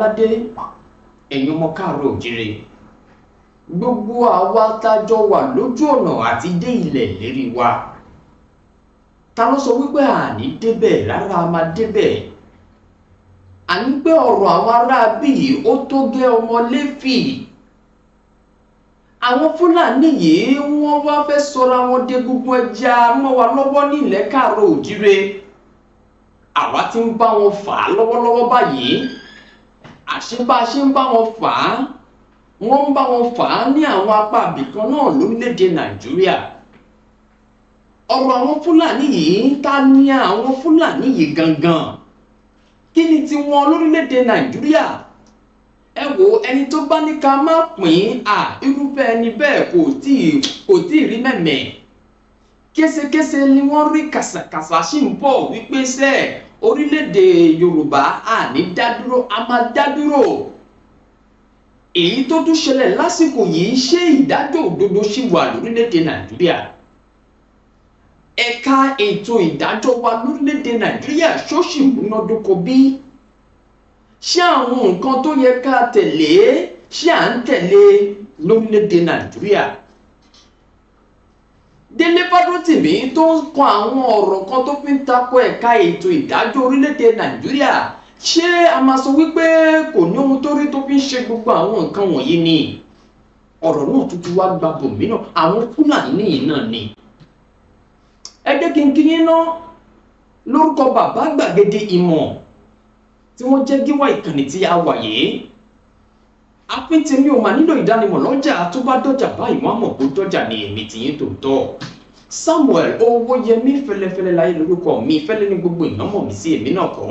aládé ẹ̀yin ọmọ káàárọ̀ òjíire gbogbo àwa tájọ wà lójú ọ̀nà àti dé ilẹ̀ lérí wa ta ló sọ wípé àní débẹ̀ rárá a máa débẹ̀ àní pé ọ̀rọ̀ àwọn ará bíi ó tó gẹ́ ọmọ Léfì àwọn Fúlàní yìí wọ́n wá fẹ́ sọra wọn dé gbogbo ẹja mọ́ wa lọ́wọ́ ní ilẹ̀ káàárọ̀ òjíire àwa ti ń bá wọn fà á lọ́wọ́lọ́wọ́ báyìí àṣebá ṣe ń bá wọn fà á wọ́n ń bá wọn fà á ní àwọn apá ibìkan náà lórílẹ̀‐èdè Nàìjíríà ọ̀rọ̀ àwọn Fúlàní yìí ta ni àwọn Fúlàní yìí gangan kí ni tiwọn lórílẹ̀‐èdè Nàìjíríà ẹ wo ẹni tó bá ní ká má pín irúfẹ́ ẹni bẹ́ẹ̀ kò tí ì rí mẹ́mẹ́ késekése ni wọ́n rí kàsàkàsà sí ń bọ̀ wípé sẹ́ẹ̀ orílẹ̀-èdè Yorùbá àní dádúró a máa dádúró èyí tó tún ṣẹlẹ̀ lásìkò yìí ṣé ìdájọ́ òdodo ṣì wà lórílẹ̀-èdè Nàìjíríà ẹ̀ka ètò ìdájọ́ wa lórílẹ̀-èdè Nàìjíríà ṣóṣì múnádóko bí ṣé àwọn nǹkan tó yẹ ká tẹ̀lé ṣé à ń tẹ̀lé lórílẹ̀-èdè Nàìjíríà Délé Fádótìmí tó ń kọ àwọn ọ̀rọ̀ kan tó fi ń tako ẹ̀ka ètò ìdájọ́ orílẹ̀-èdè Nàìjíríà ṣé a máa sọ wípé kò ní ohun tó rí tó fi ń ṣe gbogbo àwọn nǹkan wọ̀nyí ni ọ̀rọ̀ náà tuntun wá gba bòmínà àwọn Fúlàní yìí náà ni ẹgbẹ́ kínkínní náà lórúkọ bàbá gbàgede ìmọ̀ tí wọ́n jẹ́ gíwá ìkànnì tí a wà yìí àpíntẹ̀mí ò máa nílò ìdánimọ̀ lọ́jà tó bá dọ́jà báyìí wọ́n á mọ̀ pé dọ́jà ni èmi ti yín tòótọ́ Samuel Owóyẹmí fẹ́lẹ́fẹ́lẹ́ láyé lórúkọ mi fẹ́lẹ́ ní gbogbo ìnámọ̀ mi sí èmi náà kọ́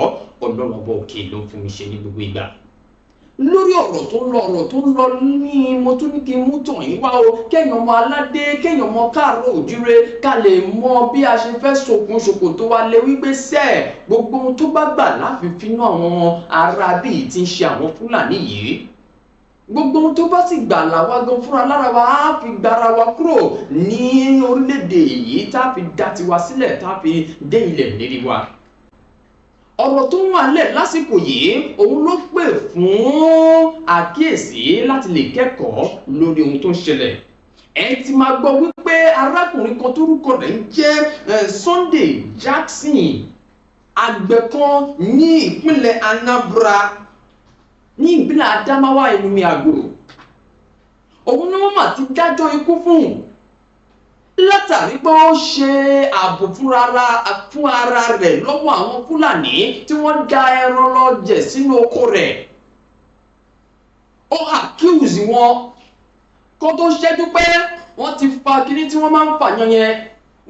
Ọlọ́run ọba òkè ló ń fún mi ṣe ní gbogbo ìgbà lórí ọ̀rọ̀ tó ń lọ ní mo tún ní kí n mú tàn yín wá o kẹ́yìn ọmọ aládé kẹ́yìn ọmọ káàárọ̀ òjíire ká lè mọ bí a ṣe fẹ́ sokùn ṣòkòtò wa lè wípé sẹ́ẹ̀ gbogbo ohun tó bá gbà láfifínú àwọn ará bíi ti ń ṣe àwọn Fúlàní yìí gbogbo ohun tó bá sì gbà làwa gan fúnra lára wa á fi gbára wa kúrò ní orílẹ̀-èdè yìí tá a fi dá tiwa sílẹ̀ tá a fi dé ilẹ̀ lérí wa ọ̀rọ̀ tó ń wà lẹ̀ lásìkò yìí òun ló pè fún àkíyèsí láti lè kẹ́kọ̀ọ́ lórí ohun tó ń ṣẹlẹ̀ ẹ ti máa gbọ́ wípé arákùnrin kan tórúkọ rẹ̀ ń jẹ́ Sunday Jackson àgbẹ̀ kan ní ìpínlẹ̀ Anambra ní ìpínlẹ̀ Adamawa Ẹnumí Àgòrò òun ni wọ́n mà ti dájọ́ ikú fún látàrí pé ó ṣe ààbò fún ara rẹ̀ lọ́wọ́ àwọn Fúlàní tí wọ́n dá ẹran lọ jẹ sínú oko rẹ̀ ó accuse wọn kó tó ṣẹ́jú pé wọ́n ti fa kíní tí wọ́n máa ń fàyàn yẹn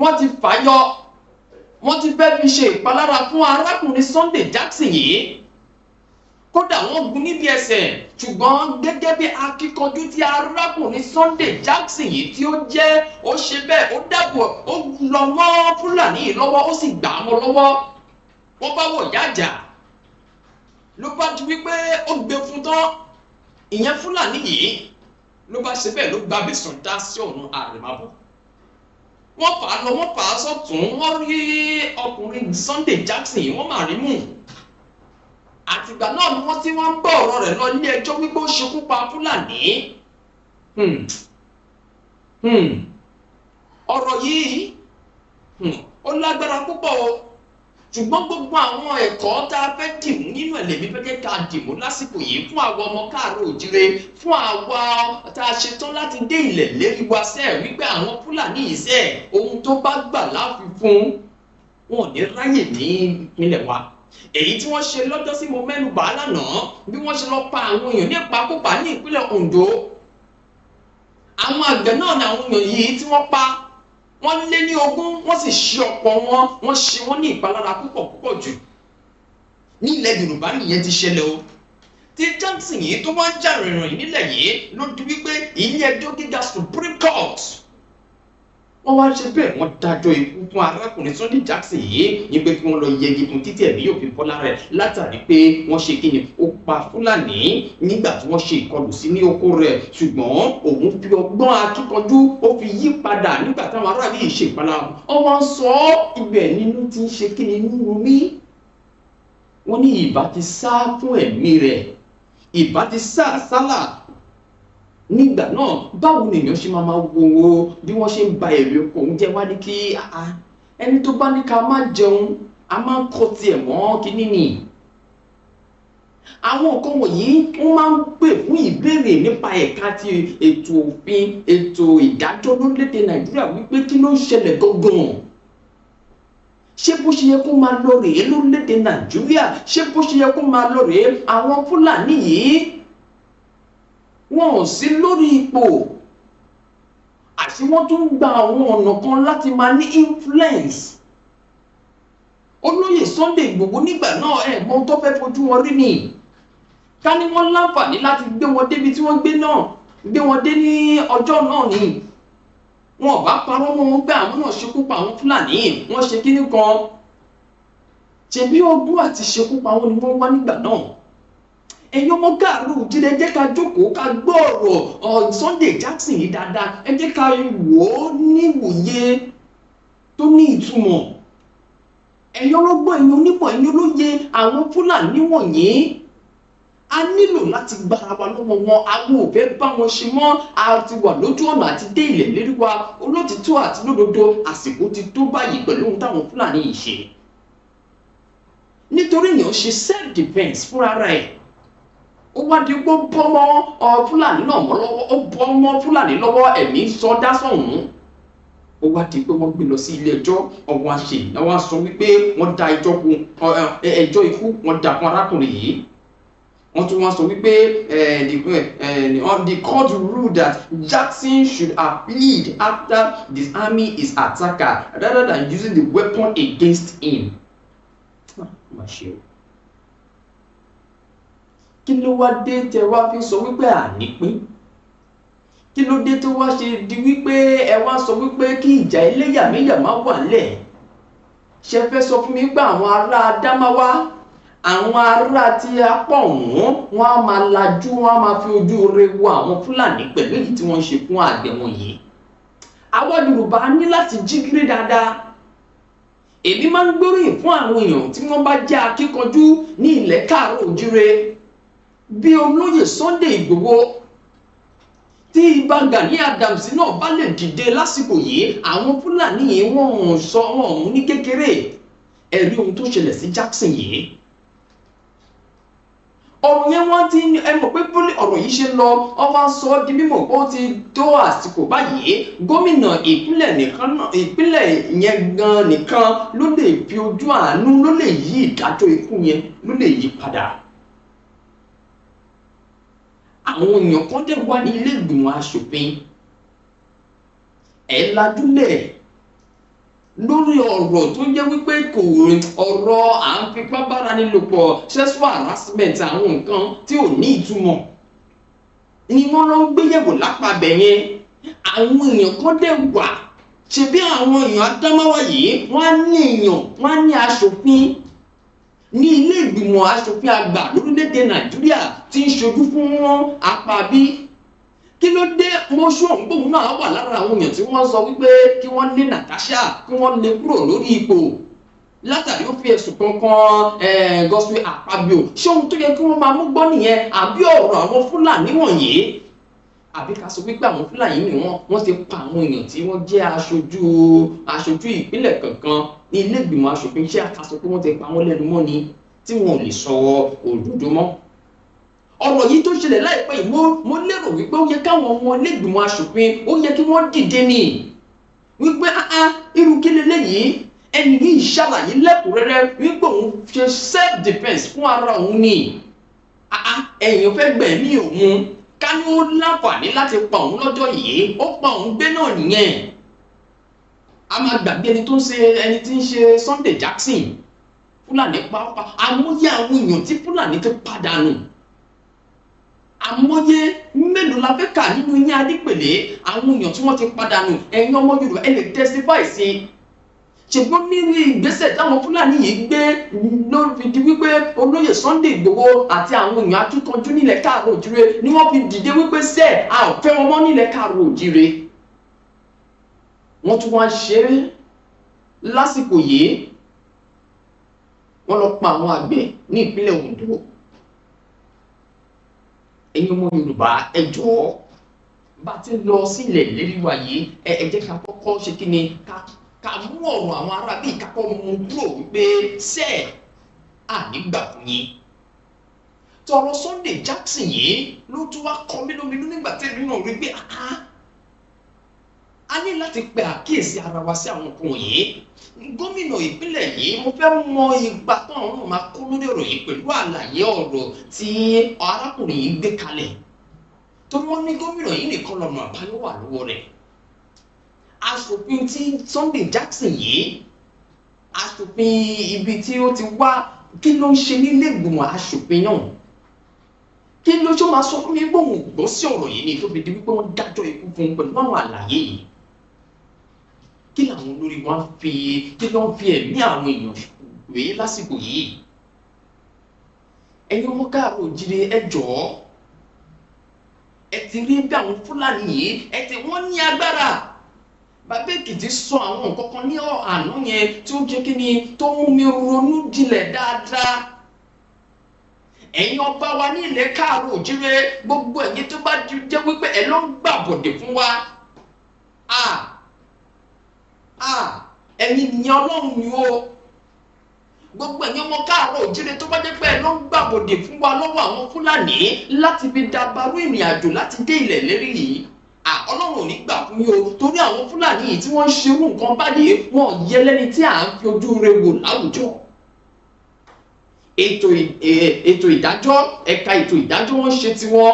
wọ́n ti fàyọ wọ́n ti fẹ́ fi ṣe ìpalára fún arákùnrin Sunday Jackson yìí kódà wọ́n gún níbi ẹsẹ̀ ṣùgbọ́n gẹ́gẹ́ bí akíkanjú tí arákùnrin Sunday Jackson yìí tí ó jẹ́ ó ṣe bẹ́ẹ̀ ó dàbọ̀ ó lọ mọ́ Fúlàní yìí lọ́wọ́ ó sì gbà á mọ́ lọ́wọ́ wọ́n bá wọ̀ yájà ló bá di wípé ó gbé fún tán ìyẹn Fúlàní yìí ló bá ṣe bẹ́ẹ̀ ló gbàbí sùn dá sí ọ̀run àrèmábọ̀ wọ́n fà á lọ wọ́n fà á sọ́tún wọ́n rí ọkùnrin Sunday Jackson yìí wọ́n máa rí mú àtìgbà náà ni wọ́n ti wọ́n ń bọ̀ ọ̀rọ̀ rẹ̀ lọ ilé ẹjọ́ wípé ó ṣekú pa Fúlàní ọ̀rọ̀ yìí ó lágbára púpọ̀ o ṣùgbọ́n gbogbo àwọn ẹ̀kọ́ tá a fẹ́ dìmú nínú ẹ̀lẹ́mí fẹ́ ká dìmú lásìkò yìí fún àwọn ọmọ káàárọ̀ òjíire fún àwa tá a ṣetán láti dé ilẹ̀ lérí wa sẹ́ẹ̀ wípé àwọn Fúlàní yìí sẹ́ẹ̀ ohun tó bá gbà láfi fún wọn ò ní ráyè ní ìpínlẹ̀ wa èyí tí wọ́n ṣe lọ́jọ́ sí mo mẹ́nu bà lánàá bí wọ́n ṣe lọ pa àwọn èèyàn ní ìpakúpa ní ìpínlẹ̀ Ondo àwọn àgbẹ̀ náà ni àwọn èèyàn yìí tí wọ́n pa wọ́n lé ní 20 wọ́n sì ṣe ọ̀pọ̀ wọn wọ́n ṣe wọ́n ní ìpalára púpọ̀ jù ní ilẹ̀ Yorùbá nìyẹn ti ṣẹlẹ̀ o tí Jackson yìí tó wá ń jà rìnrìn nílẹ̀ yìí ló di wípé ilé ẹjọ́ gíga Supreme Court wọ́n wá ṣe bẹ́ẹ̀ wọ́n dájọ́ ikú fún arákùnrin Sunday Jackson yìí ní pé kí wọ́n lọ yẹgi fún títí ẹ̀mí yóò fi bọ́ lára ẹ̀ látàrí pé wọ́n ṣe kí ni ó pa Fúlàní nígbà tí wọ́n ṣe ìkọlù sí ní oko rẹ̀ ṣùgbọ́n òun fi ọgbọ́n akíkanjú ó fi yí padà nígbà táwọn aráàlú yìí ṣe ìpalára ọwọ́ ń sọ ibẹ̀ nínú ti ń ṣe kí ni inú mi wọ́n ní ìbá ti sá fún ẹ̀mí rẹ̀ ìbá ti sá àsálà nígbà náà báwo ni èèyàn ṣe máa wo bí wọ́n ṣe ń ba èrè oko oúnjẹ wá ní kí ẹni tó bá ní ká má jẹun a máa ń kọ́ tiẹ̀ mọ́ kínní ni àwọn nǹkan wọ̀nyí wọ́n máa ń pè fún ìbéèrè nípa ẹ̀ka ti ètò òfin ètò ìdájọ́ lórílẹ̀‐èdè Nàìjíríà wípé kí ló ń ṣẹlẹ̀ gangan ṣé bó ṣe yẹ kó máa lọ rèé lórílẹ̀‐èdè Nàìjíríà ṣé bó ṣe yẹ kó máa lọ rèé àwọn Fúlàní yìí wọn ò sí lórí ipò àti wọ́n tún gba àwọn ọ̀nà kan láti máa ní influence olóyè Sunday Igboho nígbà náà ẹ̀gbọ́n tó fẹ́ fojú wọn rí ni ká ní wọ́n láǹfààní láti gbé wọn débi tí wọ́n gbé wọn dé ní ọjọ́ náà ni wọn ò bá parọ́ mọ́ wọn pé àwọn náà ṣekú pa àwọn Fúlàní wọ́n ṣe kíní kan ṣebí ọdún àti ṣekú pa wọn ni wọ́n wá nígbà náà ẹ̀yin ọmọ gáàrú òjìlẹ ẹ jẹ́ ká jókòó ká gbọ́ ọ̀rọ̀ Sunday Jackson yìí dáadáa ẹ jẹ́ ká wò ó níwòye tó ní ìtumọ̀ ẹ̀yin ọlọ́gbọ́n ẹ̀yin onímọ̀ ẹ̀yin olóye àwọn Fúlàní wọ̀nyí a nílò láti gbára wa lọ́wọ́ wọn àwọn ò fẹ́ bá wọn ṣe mọ́ a ti wà lójú ọ̀nà àti dé ilẹ̀ lérí wa olótìtọ́ àti lódodo àsìkò ti tó báyìí pẹ̀lú ohun táwọn Fúlàní yìí ṣe nítorí èèyàn ṣe self defence fúnra rẹ̀ ó wá di pé bọ́mọ Fúlàní náà mọ́ lọ́wọ́ ó bọ́mọ Fúlàní lọ́wọ́ ẹ̀mí sọdá sọ̀hún ó wá di pé wọ́n gbé lọ sí ilé ẹjọ́ ọ̀wọ́n àṣẹ àwọn sọ wípé wọ́n da ẹjọ́ ikú wọ́n dà fún arákùnrin yìí wọ́n tún wọ́n sọ wípé the court ruled that Jackson should have plead after disarming his attacker rather than using the weapon against him. Kí ló wá dé tẹ wá fi sọ wípé ànípín kí ló dé tó wá ṣe di wípé ẹ wá sọ wípé kí ìjà ẹlẹ́yàmẹ̀yà má wà nílẹ̀ ṣe fẹ́ sọ fún mi pé àwọn ará Adámáwá àwọn ará tí apá ọ̀hún wọn á máa lajú wọn á máa fi ojú rere wo àwọn Fúlàní pẹ̀lú èyí tí wọ́n ń ṣe fún àgbẹ̀ wọn yìí àwa Yorùbá ní láti jí gírí dáadáa èmi máa ń gbóríyìn fún àwọn èèyàn tí wọ́n bá jẹ́ akíkanjú ní ilẹ̀ káàárọ̀ oòjíire bí olóyè Sunday Igboho tí Ìbà Gani Adams náà bá lè dìde lásìkò yìí àwọn Fúlàní yìí wọ́n sọ wọn mú ní kékeré ẹ̀rí ohun tó ṣẹlẹ̀ sí Jackson yìí ọ̀rọ̀ yẹn wọ́n ti ẹ mọ̀ pé bólé ọ̀rọ̀ yìí ṣe lọ ọwọ́ sọ ọ́ di mímọ̀ pé ó ti tó àsìkò báyìí gómìnà ìpínlẹ̀ yẹn gan nìkan ló lè fi ojú àánú ló lè yí ìdájọ́ ikú yẹn ló lè yí padà àwọn èèyàn kan dẹ̀ wá ní ilé ìgbìmọ̀ aṣòfin ẹ̀ lajúlẹ̀ lórí ọ̀rọ̀ tó jẹ́ wípé kò ọ̀rọ̀ à ń fipá bára ní lòpọ̀ sexual harassment àwọn nǹkan tí ò ní ìtumọ̀ ni wọ́n lọ ń gbéyẹ̀wò lápapẹ̀ yẹn àwọn èèyàn kan dẹ̀ wà ṣebí àwọn èèyàn Adámáwá yìí wọ́n á ní èèyàn wọ́n á ní aṣòfin ní ilé ìgbìmọ̀ aṣòfin àgbà lórílẹ̀‐èdè Nàìjíríà tí ń ṣojú fún wọn apàbí kí ló dé mọ́ṣú ọ̀hún gbòmù náà wà lára àwọn èèyàn tí wọ́n sọ wípé kí wọ́n lé Natasha kí wọ́n lé kúrò lórí ipò látàrí ó fi ẹ̀sùn kankan Godswill Akpabio ṣé ohun tó yẹ kí wọ́n máa mú gbọ́ nìyẹn àbí ọ̀rọ̀ àwọn Fúlàní wọ̀nyí àbí ká sọ wípé àwọn Fúlàní ni wọ́n ti pa àwọn èèyàn tí wọ́n jẹ́ aṣojú ìpínlẹ̀ kankan ní ilé ìgbìmọ̀ aṣòfin ṣé ká sọ pé wọ́n ti pa wọ́n lẹ́nu mọ́ ni tí wọn ò lè sọ òdodo mọ́ ọ̀rọ̀ yìí tó ṣẹlẹ̀ láìpẹ́ yìí mo lérò wípé ó yẹ káwọn ọmọ ilé ìgbìmọ̀ aṣòfin ó yẹ kí wọ́n dìde ní wípé irú kí leléyìí ẹni yìí ṣàlàyé lẹ́kùnrẹ́rẹ́ wípé òun ṣe self defence fún ara òun ni ẹ̀yin fẹ́ gbẹ̀mí òun ká ní ó láǹfààní láti pa òun lọ́jọ́ yìí ó pa òun gbé náà nìyẹn. A máa gbàgbé ẹni tí ń ṣe Sunday Jackson Fúlàní pàápàá àmúyẹ àwọn èèyàn tí Fúlàní ti pàdánù àmọye mélòó la fẹ́ kà nínú yín adípèlé àwọn èèyàn tí wọ́n ti pàdánù ẹ̀yin ọmọ Yorùbá ẹ lè testify sí i ṣùgbọ́n nínú ìgbésẹ̀ táwọn Fúlàní yìí gbé ló fi di wípé olóyè Sunday Ìgbòho àti àwọn èèyàn akíkanjú nílẹ̀ káàrọ̀ òjìrè ni wọ́n fi dìde wípé sẹ́ẹ̀ a ò fẹ́ wọn mọ́ nílẹ̀ káàrọ̀ òjìrè. Wọ́n tún wá ṣe é lásìkò yìí wọ́n lọ pa àwọn àgbẹ̀ ní ìpínlẹ̀ Ondo. Ẹ̀yin ọmọ Yorùbá ẹ jọ̀ọ́ bá ti lọ sílẹ̀ lérí wa yìí ẹ jẹ́ ká kọ́kọ́ ṣe kí ni ká mú ọ̀rọ̀ àwọn ará bíi kákọ́ mú kúrò wípé sẹ́ẹ̀ ànígbà fún yín. Tọ̀rọ̀ Sunday Jackson yìí ló tún wá kọ mí lóminú nígbà tí èmi náà rí pé a ní láti pe àkíyèsí ara wa sí àwọn nǹkan wọ̀nyí. Gómìnà ìpínlẹ̀ yìí mo fẹ́ mọ ipa táwọn náà máa kó lórí ọ̀rọ̀ yìí pẹ̀lú àlàyé ọ̀rọ̀ tí arákùnrin yìí gbé kalẹ̀. Torí wọ́n ní gómìnà yìí nìkan lọ́nà àbáyọ wà lọ́wọ́ rẹ̀. Aṣòfin tí Sunday Jackson yìí aṣòfin ibi tí ó ti wá kí ló ń ṣe nílé ìgbìmọ̀ aṣòfin náà? Kí ló tó máa sọ fún mi pé òun gbọ́ sí ọ̀rọ̀ yìí ni tó fi di wípé wọ́n dájọ́ ikú fún un pẹ̀lú àwọn àlàyé yìí? Kí làwọn olórí wa kí ló ń fi ẹ̀mí àwọn èèyàn wé lásìkò yìí? Ẹ̀yin ọmọ káàrọ̀ òjìrè ẹ jọ̀ọ́ ẹ ti rí bí àwọn Fúlàní yìí wọ́n ní agbára. Bàbá Èkìtì sọ àwọn nǹkan kan ní àná yẹn tí ó jẹ́ kí ni tó mú mi ronú jinlẹ̀ dáadáa. Ẹ̀yin ọba wa ní ilẹ̀ káàrọ̀ òjìrè gbogbo ẹ̀yin tó bá jẹ́ wípé ẹ ló ń gbàbọ̀dẹ̀ fún wa. Ẹ̀yin nìyẹn Ọlọ́run ni o. Gbogbo ẹ̀yin ọmọ káàrọ̀ òjìrè tó bá jẹ́ pé ẹ ló ń gbàbọ̀dẹ̀ fún wa lọ́wọ́ àwọn Fúlàní láti fi dàbàrú ìrìn àjò láti dé ilẹ̀ lérí yìí. Ọlọ́run ò ní gbà fún yín o torí àwọn Fúlàní yìí tí wọ́n ń ṣerú nǹkan báyìí wọ́n yẹ lẹ́ni tí à ń fi ojú rẹ̀ wò láwùjọ. Ètò ìdájọ́ ẹ̀ka ètò ìdájọ́ wọn ṣe tiwọn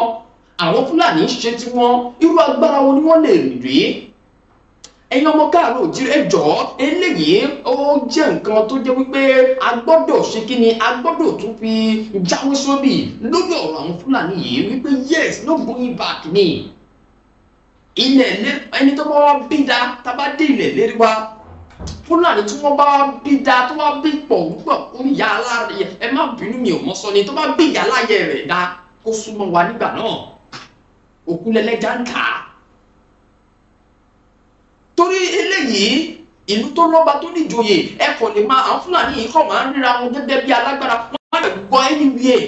àwọn Fúlàní ṣe tiwọn irú agbára wo ni wọ́n lè rí? Ẹ̀yin ọmọ káàrọ̀ òjìrè ẹ jọ̀ọ́ eléyìí ó jẹ́ nǹkan tó jẹ́ wípé a gbọ́dọ̀ ṣe kí ni a gbọ́dọ̀ tún fi jáwé sóbì lórí ọ̀rọ̀ àwọn Fúlàní yìí wípé yes no going back ni. Ilẹ̀ ẹni tó bá wá bí da tá bá dé ilẹ̀ lérí wa Fúlàní tí wọ́n bá bí da tó wá bí pọ̀ púpọ̀ ó ìyá aláàrẹ ẹ má bínú mi ò mọ́ sọ ni tó bá bí ìyá aláyẹ rẹ̀ dá kó súnmọ́ wa nígbà náà òkú lẹ́lẹ́jà ń kà á. Torí eléyìí ìlú tó lọ́ba tó níjòyè ẹ kò lè máa àwọn Fúlàní yìí kọ̀ máa ń ríra wọn gẹ́gẹ́ bí alágbára wọ́n má lè gbọ́ anywhere.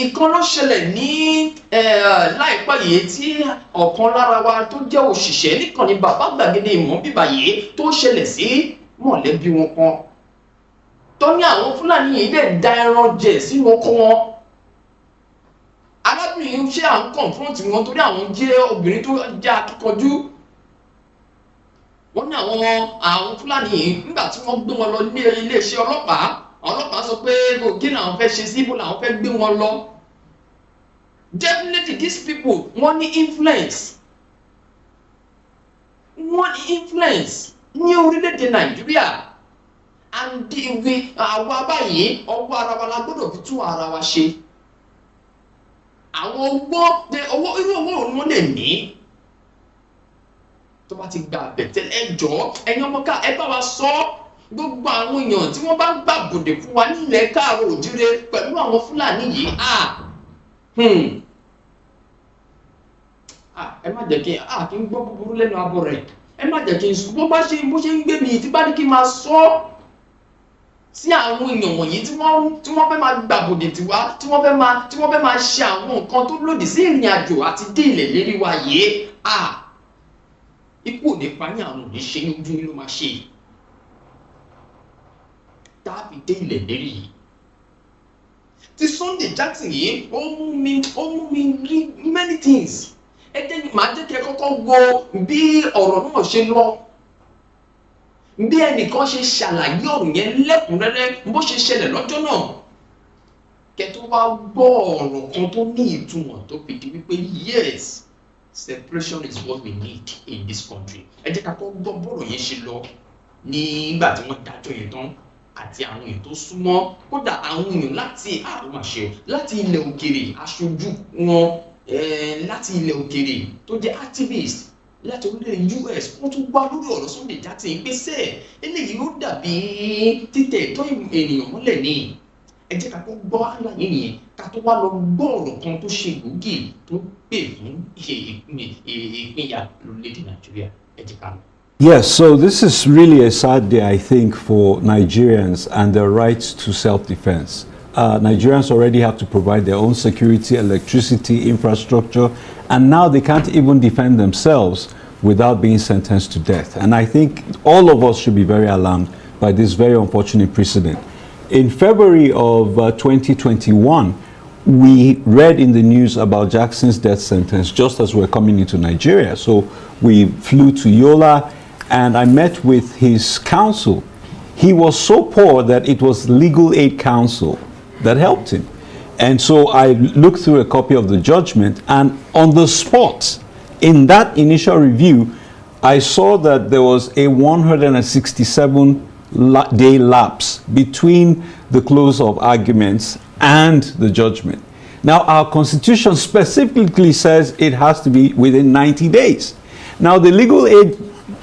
Ìkan ló ṣẹlẹ̀ ní láìpẹ́ yìí tí ọ̀kan lára wa tó jẹ́ òṣìṣẹ́ níkànnì bàbá gbàgede ìmọ̀ bíbá yìí tó ṣẹlẹ̀ sí mọ̀lẹ́bí wọn kan tó ní àwọn Fúlàní yìí lè da ẹran jẹ sínú ọkọ wọn. Arábìnrin ṣé à ń kọ̀ǹfrọ̀ǹtì wọn torí àwọn jẹ́ obìnrin tó jẹ́ akíkanjú. Wọ́n ní àwọn Fúlàní yìí nígbà tí wọ́n gbé wọn lọ ní iléeṣẹ́ ọlọ́pàá sọ pé kí làwọn fẹ́ ṣe síbò làwọn fẹ́ gbé wọn lọ. Definitely these people wọ́n ní influence ní orílẹ̀-èdè Nàìjíríà and àwa báyìí ọwọ́ ara wa la gbọ́dọ̀ fi tún ara wa ṣe. Àwọn irú owó òun wọ́n lè ní tó bá ti gba àbẹ̀tẹ́lẹ̀ ẹjọ́ ẹ̀yin ọmọ ká ẹ bá wa sọ gbogbo àwọn èèyàn tí wọ́n bá ń gbàbọ̀dẹ̀ fún wa nílẹ̀ káàrọ̀ òjìrè pẹ̀lú àwọn Fúlàní yìí ẹ má jẹ́ kí n gbọ́ búburú lẹ́nu abọ́ rẹ̀ ẹ má jẹ́ kí n sùn bó ṣe ń gbé mi tí bá ní kí n máa sọ sí àwọn èèyàn wọ̀nyí tí wọ́n fẹ́ máa gbàbọ̀dẹ̀ tiwa tí wọ́n fẹ́ máa ṣe àwọn nǹkan tó lòdì sí ìrìn àjò àti dé ilẹ̀ lérí wa yìí ikú ò ní pa ní àwọn òní ṣe ní ojú ló máa ṣe tàbí dé ilẹ̀ lérí yìí. Ti Sunday Jackson yìí ó mú mi rí many things. Màá jẹ́ kí ẹ kọ́kọ́ wo bí ọ̀rọ̀ náà ṣe lọ. Bí ẹnìkan ṣe ṣàlàyé ọ̀rọ̀ yẹn lẹ́kùnrẹ́rẹ́ bó ṣe ṣẹlẹ̀ lọ́jọ́ náà. kẹ́ tó wá gbọ́ ọ̀rọ̀ kan tó ní ìtumọ̀ tó fi di wípé yes, separation is what we need in this country. Ẹ jẹ́ ká kọ́ gbọ́ bọ́rọ̀ yẹn ṣe lọ nígbà tí wọ́n dájọ́ yẹn tán àti àwọn èèyàn tó súnmọ́, kódà àwọn èèyàn láti àrùmáṣe láti ilẹ̀ òkèèrè, aṣojú wọn láti ilẹ̀ òkèèrè tó jẹ́ activist láti orílẹ̀ US, wọ́n tún gbá lórí ọ̀rọ̀ Sunday Jackson gbèsè eléyìí ó dàbí títẹ̀ ẹ̀tọ́ ènìyàn mọ́lẹ̀ ní. Ẹ jẹ́ ká kọ́ gbọ́ àlàyé yẹn ká tó wá lọ gbọ́ ọ̀rọ̀ kan tó ṣe gbòógì tó pè fún ìpínyà lórílẹ̀-èdè Nàìjíríà. Ẹ jẹ́ ká lọ. Yes, so this is really a sad day, I think, for Nigerians and their rights to self-defense. Nigerians already have to provide their own security, electricity, infrastructure, and now they can't even defend themselves without being sentenced to death. And I think all of us should be very alarmed by this very unfortunate precedent. In February of 2021, we read in the news about Jackson's death sentence just as we're coming into Nigeria. So we flew to Yola, and I met with his counsel. He was so poor that it was Legal Aid Counsel that helped him. And so I looked through a copy of the judgment, and on the spot, in that initial review, I saw that there was a 167-day lapse between the close of arguments and the judgment. Now, our Constitution specifically says it has to be within 90 days. Now, the Legal Aid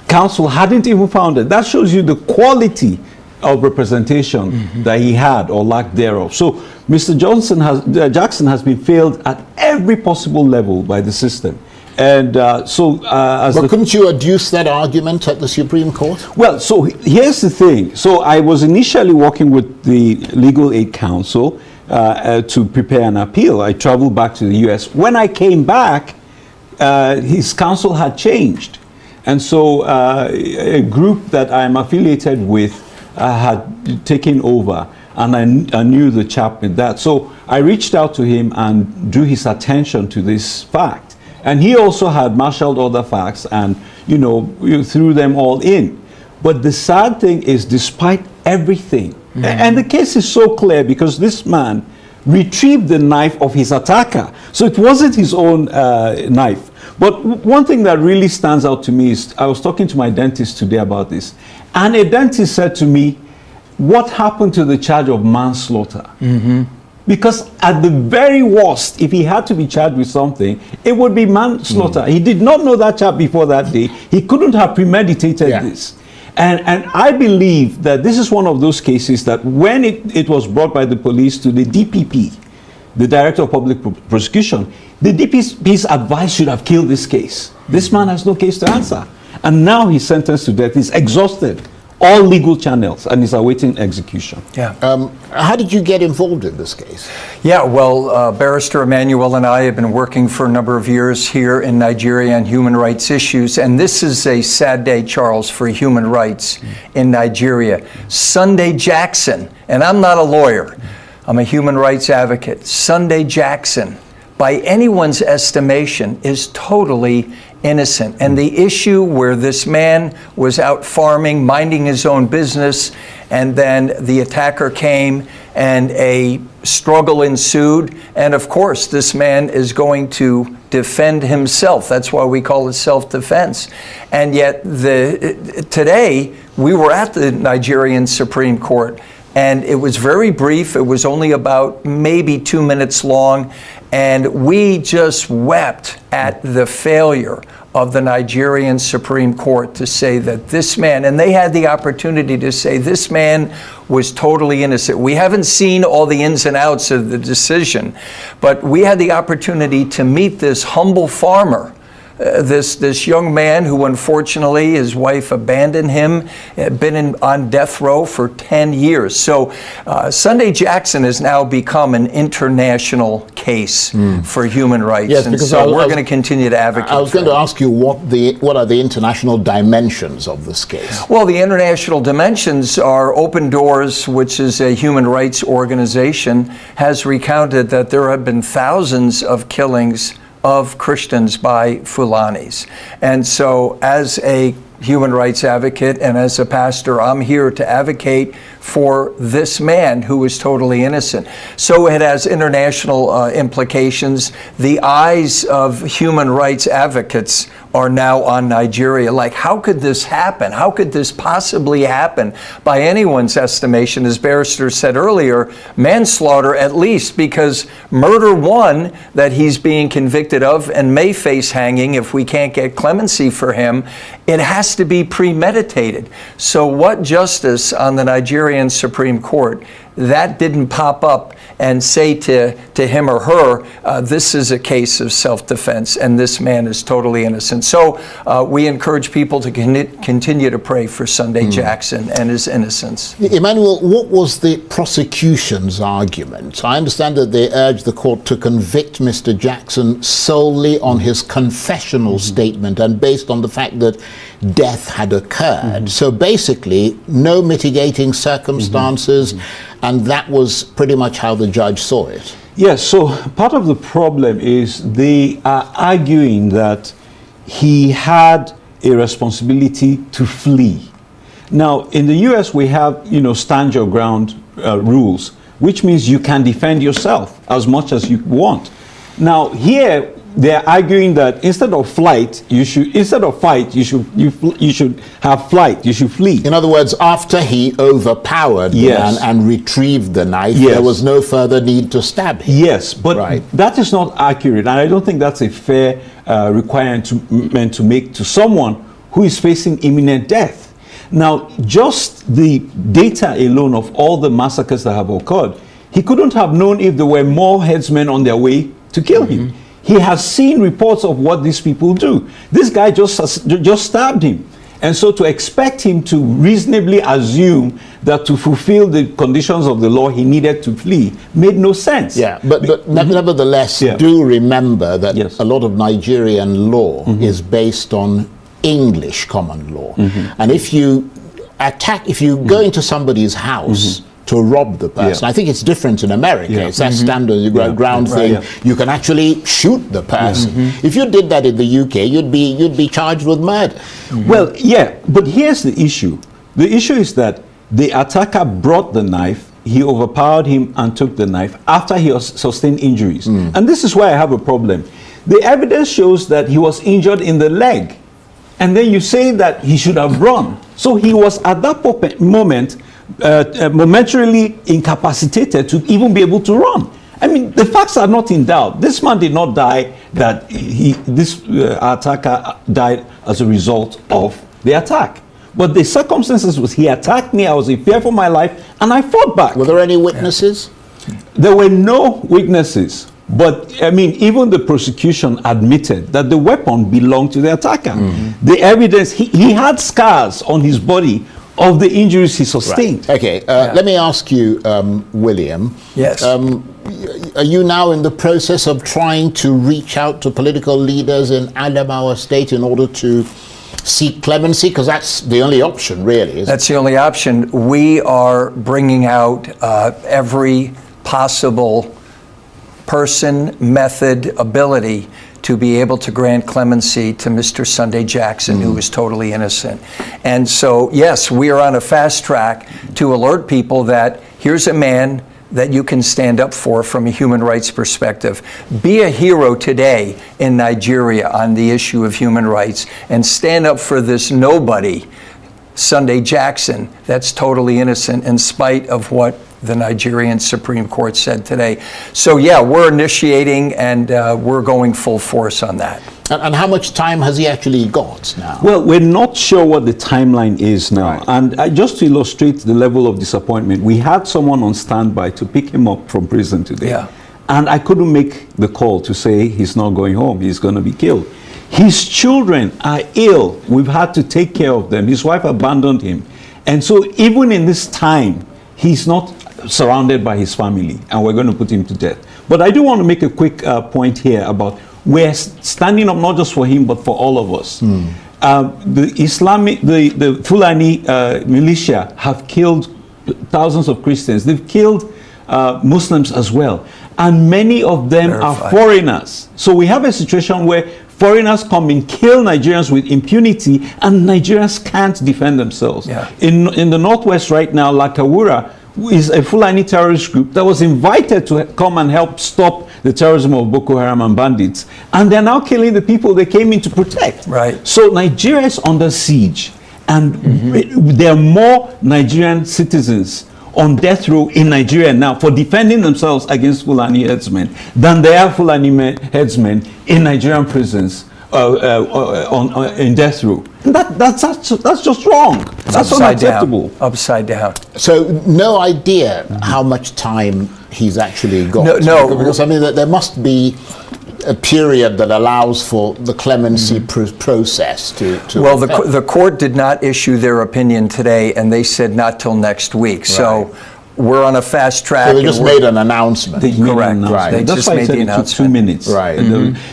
Counsel hadn't even found it. That shows you the quality of representation that he had or lack thereof. So Mr. Jackson has been failed at every possible level by the system. And but couldn't you adduce that argument at the Supreme Court? Well, so here's the thing. So I was initially working with the Legal Aid Counsel to prepare an appeal. I traveled back to the US. When I came back, his counsel had changed. And so a group that I'm affiliated with had taken over, and I knew the chap with that. So I reached out to him and drew his attention to this fact. And he also had marshaled other facts and, threw them all in. But the sad thing is, despite everything, and the case is so clear because this man retrieved the knife of his attacker. So it wasn't his own knife. But one thing that really stands out to me is, I was talking to my dentist today about this, and a dentist said to me, what happened to the charge of manslaughter? Because at the very worst, if he had to be charged with something, it would be manslaughter. He did not know that chap before that day. He couldn't have premeditated this. And I believe that this is one of those cases that when it was brought by the police to the DPP, the Director of Public Prosecution, the DPP's advice should have killed this case. This man has no case to answer. And now he's sentenced to death. He's exhausted all legal channels and is awaiting execution. How did you get involved in this case? Barrister Emmanuel and I have been working for a number of years here in Nigeria on human rights issues, and this is a sad day, Charles, for human rights in Nigeria. Sunday Jackson, and I'm not a lawyer, I'm a human rights advocate. Sunday Jackson, by anyone's estimation, is totally innocent. And the issue where this man was out farming, minding his own business, and then the attacker came and a struggle ensued. And of course, this man is going to defend himself. That's why we call it self-defense. And yet today, we were at the Nigerian Supreme Court, and it was very brief. It was only about maybe 2 minutes long. And we just wept at the failure of the Nigerian Supreme Court to say that this man, and they had the opportunity to say this man was totally innocent. We haven't seen all the ins and outs of the decision, but we had the opportunity to meet this humble farmer, this young man who unfortunately his wife abandoned him, had been on death row for 10 years. So Sunday Jackson has now become an international case for human rights. Yes, and because so we're going to continue to advocate. I was going to ask you what are the international dimensions of this case? Well, the international dimensions are Open Doors, which is a human rights organization, has recounted that there have been thousands of killings of Christians by Fulanis. And so as a human rights advocate and as a pastor, I'm here to advocate for this man who is totally innocent. So it has international implications. The eyes of human rights advocates are now on Nigeria. Like, how could this happen? How could this possibly happen? By anyone's estimation, as Barrister said earlier, manslaughter at least, because murder one that he's being convicted of and may face hanging if we can't get clemency for him, it has to be premeditated. So what justice on the Nigerian Supreme Court that didn't pop up and say to him or her, this is a case of self-defense and this man is totally innocent. So we encourage people to continue to pray for Sunday Jackson and his innocence. Emmanuel, what was the prosecution's argument? I understand that they urged the court to convict Mr. Jackson solely on his confessional statement and based on the fact that death had occurred. So basically, no mitigating circumstances, and that was pretty much how the judge saw it. Yes, so part of the problem is they are arguing that he had a responsibility to flee. Now, in the US, we have, stand your ground rules, which means you can defend yourself as much as you want. Now, here, they're arguing that instead of fight, you should have flight. You should flee. In other words, after he overpowered the man and retrieved the knife, there was no further need to stab him. Yes, but that is not accurate, and I don't think that's a fair requirement to make to someone who is facing imminent death. Now, just the data alone of all the massacres that have occurred, he couldn't have known if there were more headsmen on their way to kill him. He has seen reports of what these people do. This guy just stabbed him. And so to expect him to reasonably assume that to fulfill the conditions of the law he needed to flee made no sense. Yeah, but nevertheless, do remember that a lot of Nigerian law is based on English common law. And if you go into somebody's house to rob the person. I think it's different in America. It's that standard ground thing. You can actually shoot the person. If you did that in the UK, you'd be charged with murder. Well, but here's the issue. The issue is that the attacker brought the knife, he overpowered him and took the knife after he sustained injuries. And this is why I have a problem. The evidence shows that he was injured in the leg. And then you say that he should have run. So he was at that moment momentarily incapacitated to even be able to run. I mean, the facts are not in doubt. This man did not die that this attacker died as a result of the attack. But the circumstances was he attacked me, I was in fear for my life, and I fought back. Were there any witnesses? There were no witnesses. But, I mean, even the prosecution admitted that the weapon belonged to the attacker. The evidence, he had scars on his body of the injuries he sustained. Right. Okay, let me ask you, William. Yes. Are you now in the process of trying to reach out to political leaders in Adamawa State in order to seek clemency? Because that's the only option, really. That's the only option. We are bringing out every possible person, method, ability to be able to grant clemency to Mr. Sunday Jackson, who is totally innocent. And so, yes, we are on a fast track to alert people that here's a man that you can stand up for from a human rights perspective. Be a hero today in Nigeria on the issue of human rights and stand up for this nobody, Sunday Jackson, that's totally innocent in spite of what the Nigerian Supreme Court said today. So yeah, we're initiating and we're going full force on that. And how much time has he actually got now? Well, we're not sure what the timeline is now. Right. And just to illustrate the level of disappointment, we had someone on standby to pick him up from prison today. Yeah. And I couldn't make the call to say he's not going home, he's going to be killed. His children are ill. We've had to take care of them. His wife abandoned him. And so even in this time, he's not surrounded by his family, and we're going to put him to death. But I do want to make a quick point here about we're standing up not just for him, but for all of us. The Fulani militia have killed thousands of Christians. They've killed Muslims as well. and many of them are foreigners. So we have a situation where foreigners come and kill Nigerians with impunity, and Nigerians can't defend themselves. Yeah. In the Northwest right now, Lakawura is a Fulani terrorist group that was invited to come and help stop the terrorism of Boko Haram and bandits, and they're now killing the people they came in to protect. Right. So Nigeria is under siege, and there are more Nigerian citizens on death row in Nigeria now for defending themselves against Fulani headsmen than there are Fulani headsmen in Nigerian prisons in death row. That's just wrong. That's unacceptable. Upside down. So no idea how much time he's actually got. No. Because I mean, there must be a period that allows for the clemency process to well, the court did not issue their opinion today, and they said not till next week. Right. So we're on a fast track. So they just made an announcement. Correct. Right. They just made the announcement. It took 2 minutes. Right.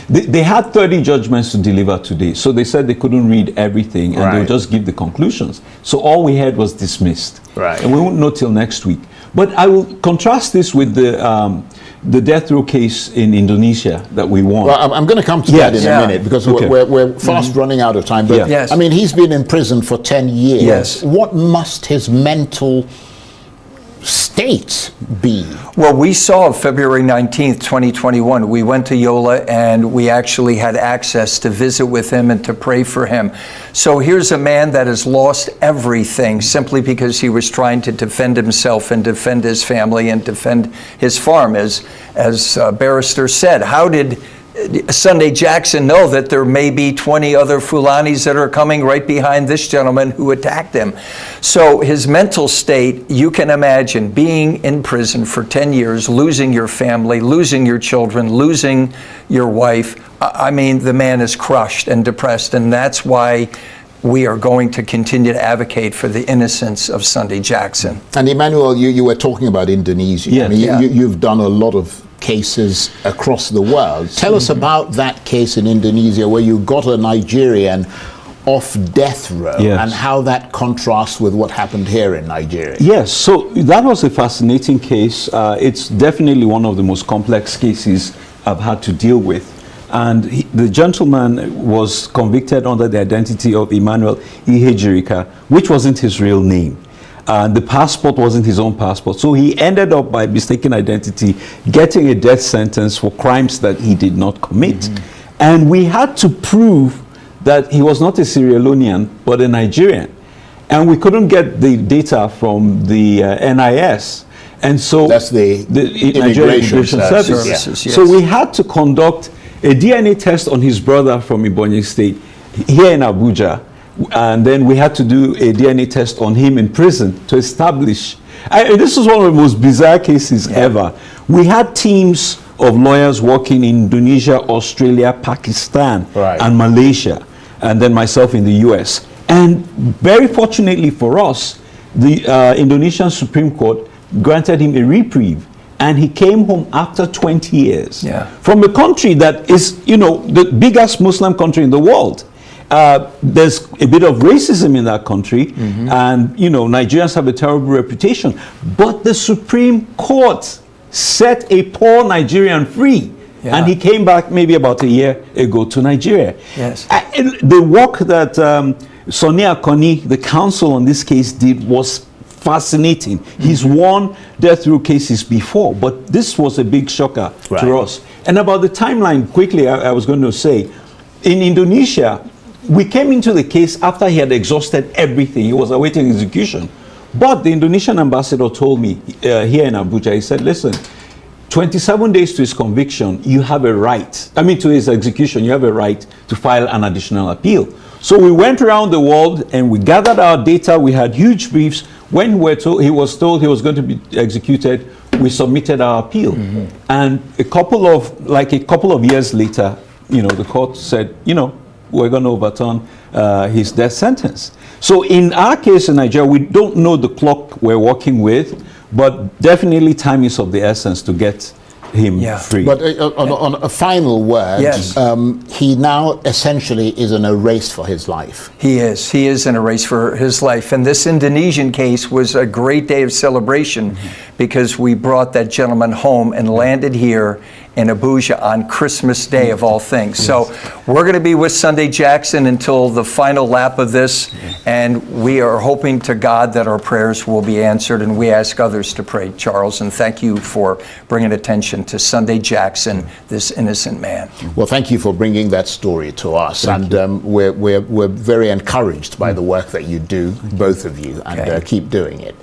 They had 30 judgments to deliver today, so they said they couldn't read everything, and they would just give the conclusions. So all we had was dismissed. Right. And we won't know till next week. But I will contrast this with the death row case in Indonesia that we won. Well, I'm going to come to that in a minute, because we're fast running out of time. But yes. I mean, he's been in prison for 10 years. Yes. What must his mental state be? Well, we saw February 19th, 2021. We went to Yola, and we actually had access to visit with him and to pray for him. So here's a man that has lost everything simply because he was trying to defend himself and defend his family and defend his farm. As Barrister said, how did Sunday Jackson know that there may be 20 other Fulanis that are coming right behind this gentleman who attacked him? So his mental state, you can imagine being in prison for 10 years, losing your family, losing your children, losing your wife. I mean, the man is crushed and depressed, and that's why we are going to continue to advocate for the innocence of Sunday Jackson. And Emmanuel, you were talking about Indonesia. Yeah. I mean, you've done a lot of cases across the world. Tell us about that case in Indonesia where you got a Nigerian off death row, and how that contrasts with what happened here in Nigeria. Yes, so that was a fascinating case. It's definitely one of the most complex cases I've had to deal with. And the gentleman was convicted under the identity of Emmanuel Ihejirika, which wasn't his real name. The passport wasn't his own passport. So he ended up, by mistaken identity, getting a death sentence for crimes that he did not commit. And we had to prove that he was not a Sierra Leonean, but a Nigerian. And we couldn't get the data from the NIS. And so that's the Nigerian Immigration Services. Yes. So we had to conduct a DNA test on his brother from Ebonyi State here in Abuja. And then we had to do a DNA test on him in prison to establish. This is one of the most bizarre cases ever. We had teams of lawyers working in Indonesia, Australia, Pakistan, and Malaysia, and then myself in the US. And very fortunately for us, the Indonesian Supreme Court granted him a reprieve. And he came home after 20 years from a country that is, the biggest Muslim country in the world. There's a bit of racism in that country, and Nigerians have a terrible reputation. But the Supreme Court set a poor Nigerian free, and he came back maybe about a year ago to Nigeria. Yes. The work that Sonny Akoni, the counsel on this case, did was fascinating. He's won death row cases before, but this was a big shocker to us. And about the timeline, quickly, I was going to say, in Indonesia, we came into the case after he had exhausted everything. He was awaiting execution. But the Indonesian ambassador told me here in Abuja, he said, listen, 27 days to his conviction, you have a right, to his execution, you have a right to file an additional appeal. So we went around the world and we gathered our data. We had huge briefs. When he was told he was going to be executed, we submitted our appeal. And a couple of years later, the court said, we're going to overturn his death sentence. So in our case in Nigeria, we don't know the clock we're working with, but definitely time is of the essence to get him free. But on a final word, Yes. He now essentially is in a race for his life. He is. He is in a race for his life. And this Indonesian case was a great day of celebration because we brought that gentleman home and landed here in Abuja on Christmas Day of all things. So we're going to be with Sunday Jackson until the final lap of this, and we are hoping to God that our prayers will be answered, and we ask others to pray, Charles, and thank you for bringing attention to Sunday Jackson, this innocent man. Well, thank you for bringing that story to us, we're very encouraged by the work that you do, both of you, and keep doing it.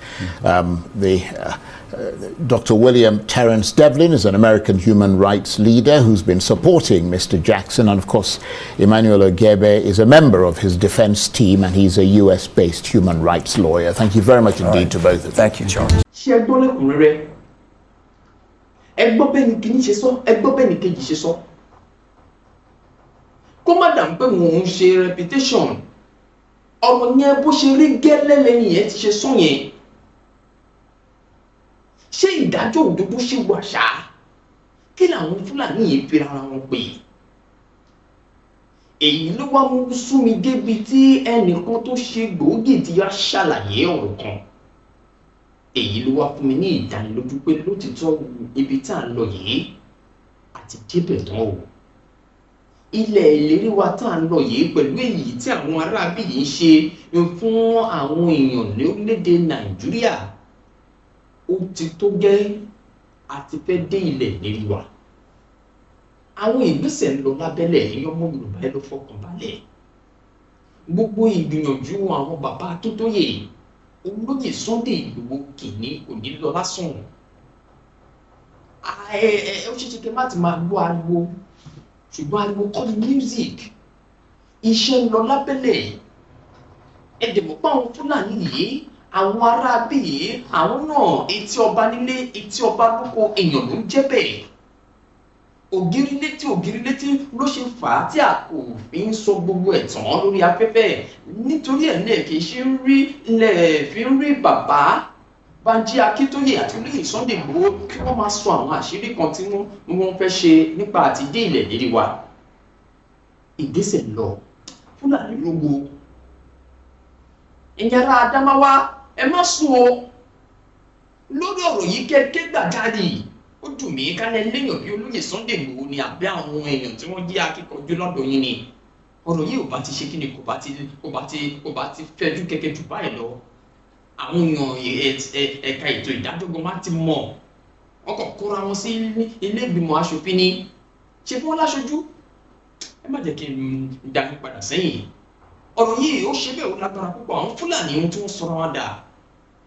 Dr. William Terence Devlin is an American human rights leader who's been supporting Mr. Jackson, and of course Emmanuel Ogebe is a member of his defense team, and he's a US-based human rights lawyer. Thank you very much indeed to both of you. Thank you, Charles. ṣé ẹ gbọ́ lẹ́kùnrẹ́rẹ́ ẹ gbọ́ bẹ́ẹ̀ ni kìíní ṣe sọ ẹ gbọ́ bẹ́ẹ̀ ni kejì ṣe sọ kó má dà pé mò ń ṣe reputation ọ̀rọ̀ yẹn bó ṣe rí gẹ́lẹ́ lẹ́yìn yẹn ti ṣe sọ yẹn ṣé ìdájọ́ òdodo ṣe wà ṣá kí làwọn Fúlàní yìí fi ara wọn pè èyí ló wá mú sú mi débi tí ẹnìkan tó ṣe gbòógì ti wá ṣàlàyé ọ̀rọ̀ kan èyí ló wá fún mi ní ìdánilójú pé lótìtọ́ ibi tá à ń lọ yìí àti débẹ̀ tán o ilẹ̀ ìlérí wa tá à ń lọ yìí pẹ̀lú èyí tí àwọn aráabí yìí ń ṣe fún àwọn èèyàn ní orílẹ̀-èdè Nàìjíríà ó ti tó gẹ́ àti fẹ́ dé ilẹ̀ ìlérí wa àwọn ìgbésẹ̀ ń lọ lábẹ́lẹ̀ ẹ̀yìn ọmọ Yorùbá ẹ ló fọkàn balẹ̀ gbogbo ìgbìyànjú àwọn bàbá Akíntóyè olóyè Sunday Ìgbòho kìíní kò ní lọ lásán ó ṣeéṣe kí n má ti máa gbọ́ ariwo ṣùgbọ́n ariwo kọ́ ni music iṣẹ́ ń lọ lábẹ́lẹ̀ ẹ̀dẹ̀mọ̀ pa àwọn Fúlàní yìí àwọn aráabí yìí àwọn náà etí ọba nílé etí ọba lóko èèyàn ló ń jẹ́ bẹ́ẹ̀ ògiri létí ló ṣe fà á tí a kò fi ń sọ gbogbo ẹ̀ tán lórí afẹ́fẹ́ nítorí ẹ̀ náà kì í ṣe ń rí ilẹ̀ fi ń rí bàbá Bánjí Akíntóyè àti olóyè Sunday Ìgbòho kí wọ́n máa sọ àwọn àṣírí kan tí wọ́n fẹ́ ṣe nípa àti dé ilẹ̀ lérí wa ìgbésẹ̀ lọ Fúlàní lógo ìyára Adámáwá ẹ má sùn o lórí ọ̀rọ̀ yìí kẹ́kẹ́ gbàgádì ó dùn mí kálẹ̀ léèyàn bí olóyè Sunday Ìgbòho ni àbí àwọn èèyàn tí wọ́n jẹ́ akíkanjú lọ́dọ̀ yín ni ọ̀rọ̀ yìí ò bá ti ṣe kí ni kò bá ti fẹ́jú kẹ́kẹ́ jù báyìí lọ àwọn èèyàn ẹ̀ka ètò ìdájọ́ gan máa ti mọ̀ wọ́n kàn kóra wọn sí ilé ìgbìmọ̀ aṣòfin ni ṣe fún wọn láṣojú ẹ má jẹ́ kí n darí padà sẹ́yìn ọ̀rọ̀ yìí ó ṣe bẹ́ẹ̀ ó lágbára púpọ̀ àwọn Fúlàní ohun tí wọ́n sọ̀rọ̀ wọn dà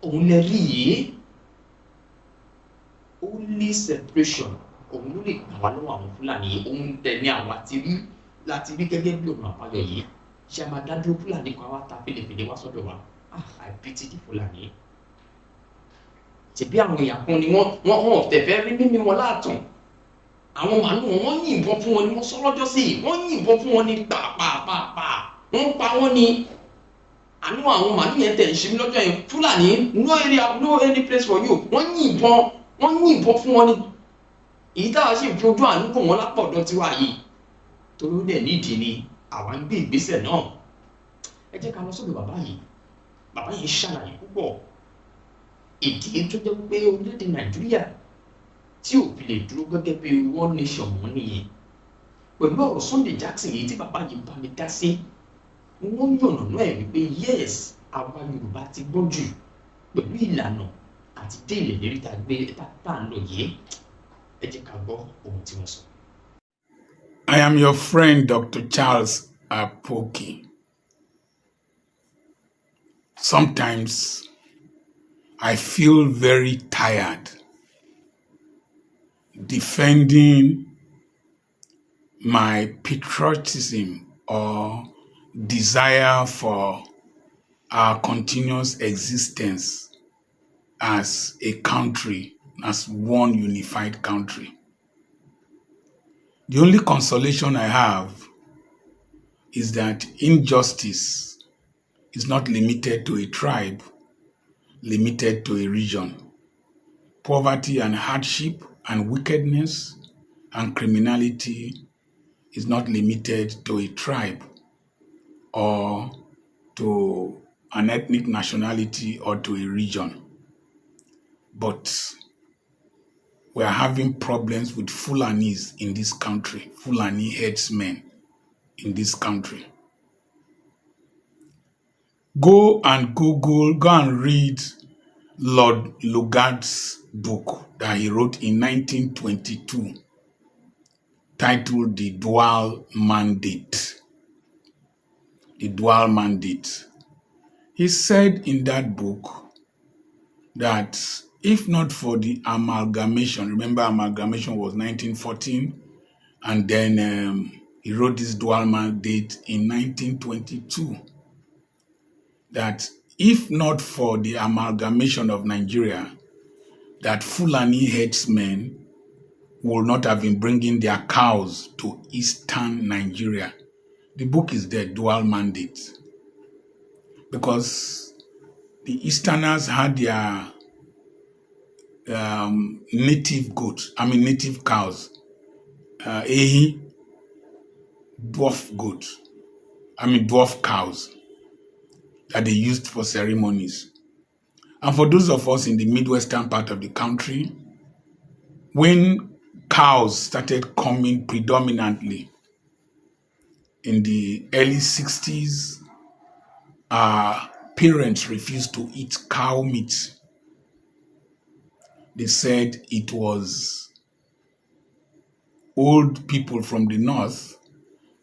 òun lè rí yìí only separation òun ló lè gbà wá lọ́wọ́ àwọn Fúlàní òun tẹ̀ ní àwọn láti rí gẹ́gẹ́ bí ọ̀nà àbáyọ yìí ṣe a máa dá dúró Fúlàní kan wá ta fèlèfèlè wá sọ́dọ̀ wa I pity the Fúlàní ṣèbí àwọn èèyàn kan ni wọ́n fẹ̀fẹ́ rí mímí wọn láàtàn àwọn màálù wọn yìnbọn fún wọn ni wọ́n sọ lọ́jọ́ sí wọ́n yìnbọn fún wọn ní pàápàá wọ́n pa wọ́n ní àánú àwọn màálù yẹn tẹ̀ ń ṣe mí lọ́jọ́ yẹn Fúlàní no any place for you wọ́n yìnbọn fún wọn ní èyí táwa sì fi ojú àánú kò wọ́n lápọ̀dọ̀ tiwa yìí torí ó dẹ̀ nídìí ni àwa ń gbé ìgbésẹ̀ náà ẹ jẹ́ ká lọ sọ́dọ̀ bàbá yìí ṣàlàyé púpọ̀ ìdí tó jẹ́ pé orílẹ̀-èdè Nàìjíríà tí ò fi lè dúró gẹ́gẹ́ bí one nation mọ́ nìyẹn pẹ̀lú ọ̀rọ̀ Sunday Jackson yìí tí bàbá yìí bá mi dá sí wọ́n yànnà náà ẹ̀ wípé yes àwa Yorùbá ti gbọ́n jù pẹ̀lú ìlànà àti dé ilẹ̀ lérí tá à ń lọ yìí ẹ jẹ́ ká gbọ́ ohun tí wọ́n sọ. I am your friend Dr. Charles Apoki. Sometimes I feel very tired defending my patriotism or desire for our continuous existence as a country, as one unified country. The only consolation I have is that injustice is not limited to a tribe, limited to a region. Poverty and hardship and wickedness and criminality is not limited to a tribe or to an ethnic nationality or to a region. But we are having problems with Fulanis in this country, Fulani headsmen in this country. Go and read Lord Lugard's book that he wrote in 1922, titled The Dual Mandate. The Dual Mandate. He said in that book that if not for the amalgamation, remember amalgamation was 1914, and then he wrote this Dual Mandate in 1922, that if not for the amalgamation of Nigeria, that Fulani headsmen would not have been bringing their cows to eastern Nigeria. The book is there, Dual Mandate, because the Easterners had their native cows, Eyin, dwarf cows that they used for ceremonies. And for those of us in the Midwestern part of the country, when cows started coming predominantly in the early 60s, our parents refused to eat cow meat. They said it was old people from the north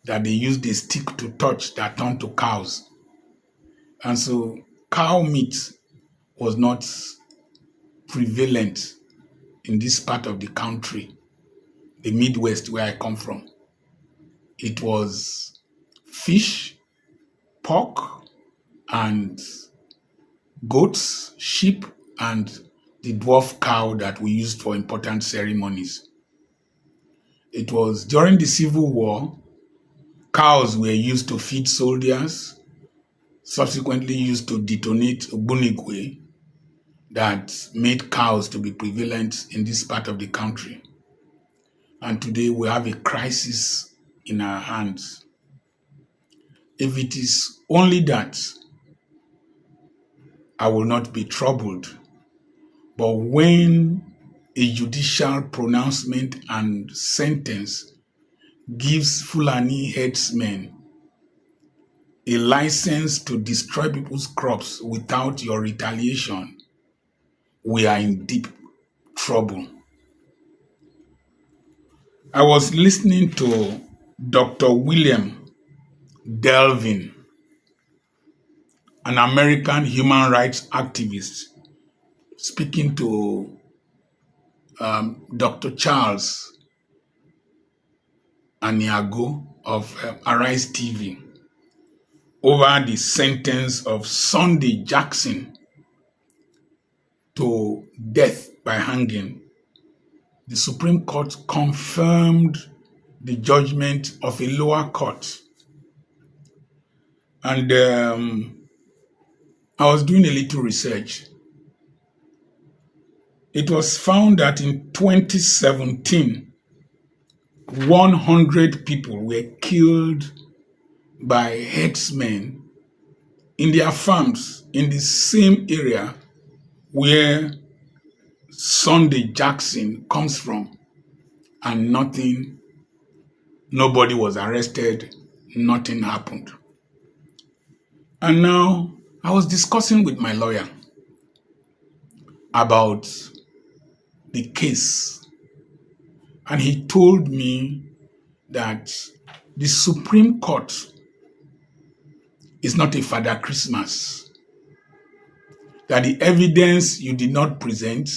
that they used a stick to touch that turned to cows. And so cow meat was not prevalent in this part of the country, the Midwest where I come from. It was fish, pork, and goats, sheep, and the dwarf cow that we used for important ceremonies. It was during the Civil War, cows were used to feed soldiers, subsequently used to detonate Ogbunigwe, that made cows to be prevalent in this part of the country. And today we have a crisis in our hands. If it is only that, I will not be troubled. But when a judicial pronouncement and sentence gives Fulani headsmen a license to destroy people's crops without your retaliation, we are in deep trouble. I was listening to Dr. William Delvin, an American human rights activist, speaking to Dr. Charles Aniago of Arise TV over the sentence of Sunday Jackson to death by hanging. The Supreme Court confirmed the judgment of a lower court. And I was doing a little research. It was found that in 2017, 100 people were killed by herdsmen in their farms in the same area where Sunday Jackson comes from, and nobody was arrested, nothing happened. And now I was discussing with my lawyer about the case, and he told me that the Supreme Court is not a Father Christmas, that the evidence you did not present,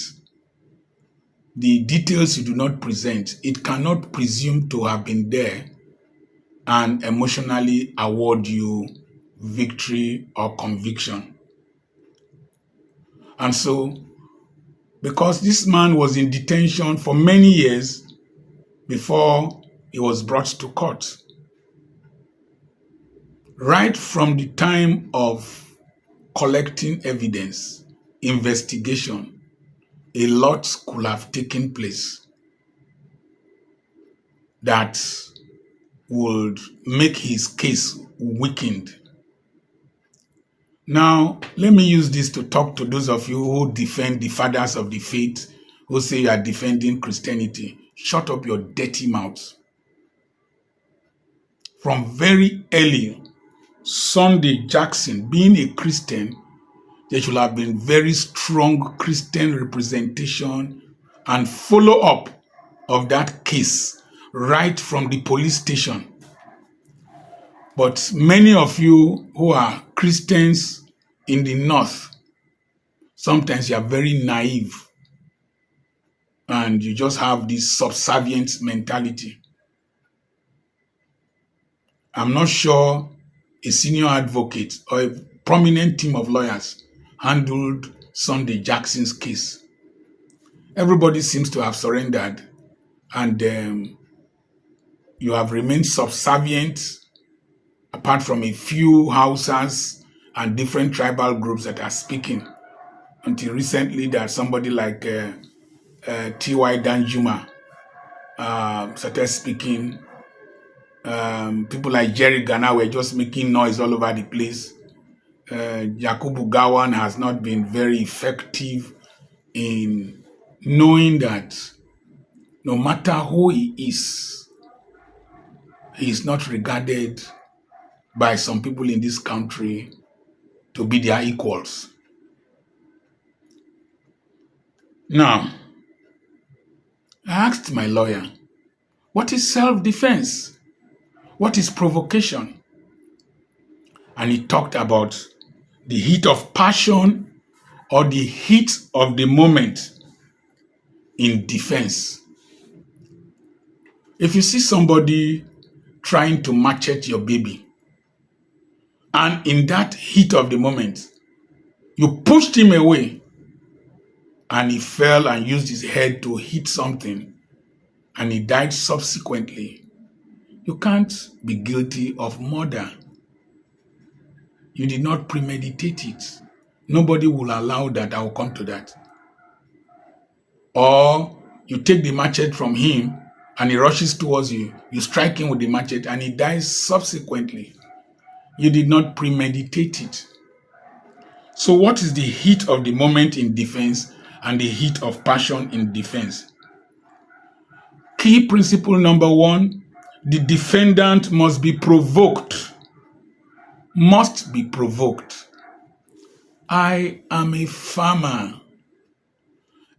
the details you do not present, it cannot presume to have been there and emotionally award you victory or conviction. And so, because this man was in detention for many years before he was brought to court, right from the time of collecting evidence, investigation, a lot could have taken place. that would make his case weakened. Now, let me use this to talk to those of you who defend the fathers of the faith, who say you are defending Christianity. Shut up your dirty mouths. From very early, Sunday Jackson, being a Christian, there should have been very strong Christian representation and follow-up of that case right from the police station. But many of you who are Christians in the north, sometimes you are very naive and you just have this subservient mentality. I'm not sure a senior advocate or a prominent team of lawyers handled Sunday Jackson's case. Everybody seems to have surrendered, and you have remained subservient, apart from a few houses and different tribal groups that are speaking. Until recently, that somebody like T.Y. Danjuma started speaking. People like Jerry Ghana were just making noise all over the place. Yakubu Gowon has not been very effective in knowing that no matter who he is not regarded by some people in this country to be their equals. Now, I asked my lawyer, what is self-defense? What is provocation? And he talked about the heat of passion or the heat of the moment in defense. If you see somebody trying to machete your baby, and in that heat of the moment, you pushed him away, and he fell and used his head to hit something, and he died subsequently, you can't be guilty of murder. You did not premeditate it. Nobody will allow that. I will come to that. Or you take the machete from him and he rushes towards you. You strike him with the machete and he dies subsequently. You did not premeditate it. So what is the heat of the moment in defense and the heat of passion in defense? Key principle number 1, the defendant must be provoked. Must be provoked. I am a farmer.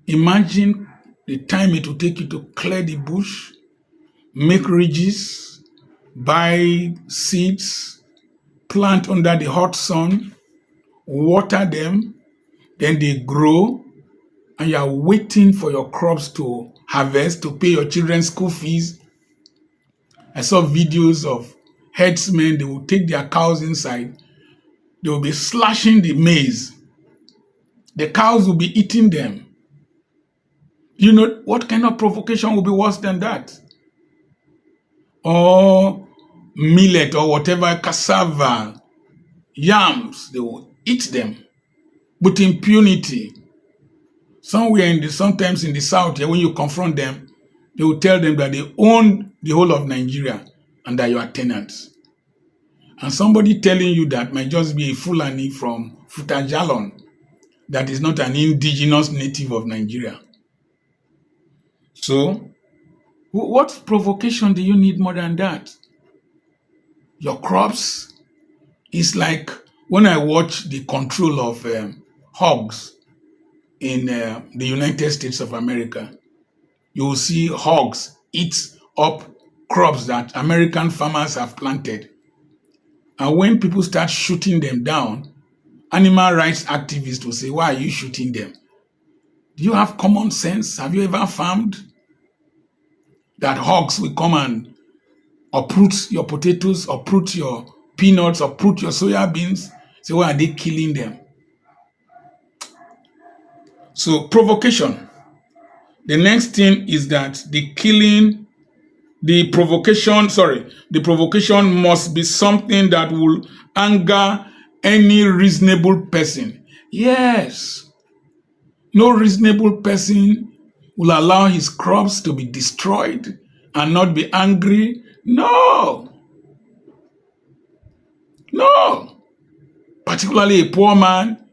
Imagine the time it will take you to clear the bush, make ridges, buy seeds, plant under the hot sun, water them, then they grow, and you are waiting for your crops to harvest to pay your children's school fees. I saw videos of herdsmen, they will take their cows inside, they will be slashing the maize. The cows will be eating them. You know what kind of provocation will be worse than that? Or millet or whatever, cassava, yams, they will eat them with impunity. Sometimes in the south here, when you confront them, they will tell them that they own the whole of Nigeria and that you are tenants. And somebody telling you that might just be a Fulani from Futajalon that is not an indigenous native of Nigeria. So, what provocation do you need more than that? Your crops is like when I watch the control of hogs in the United States of America. You will see hogs eat up crops that American farmers have planted. And when people start shooting them down, animal rights activists will say, why are you shooting them? Do you have common sense? Have you ever farmed? That hogs will come and uproot your potatoes, uproot your peanuts, uproot your soya beans. So why are they killing them? So provocation. The next thing is that the provocation must be something that will anger any reasonable person. Yes. No reasonable person will allow his crops to be destroyed and not be angry? No. No. Particularly a poor man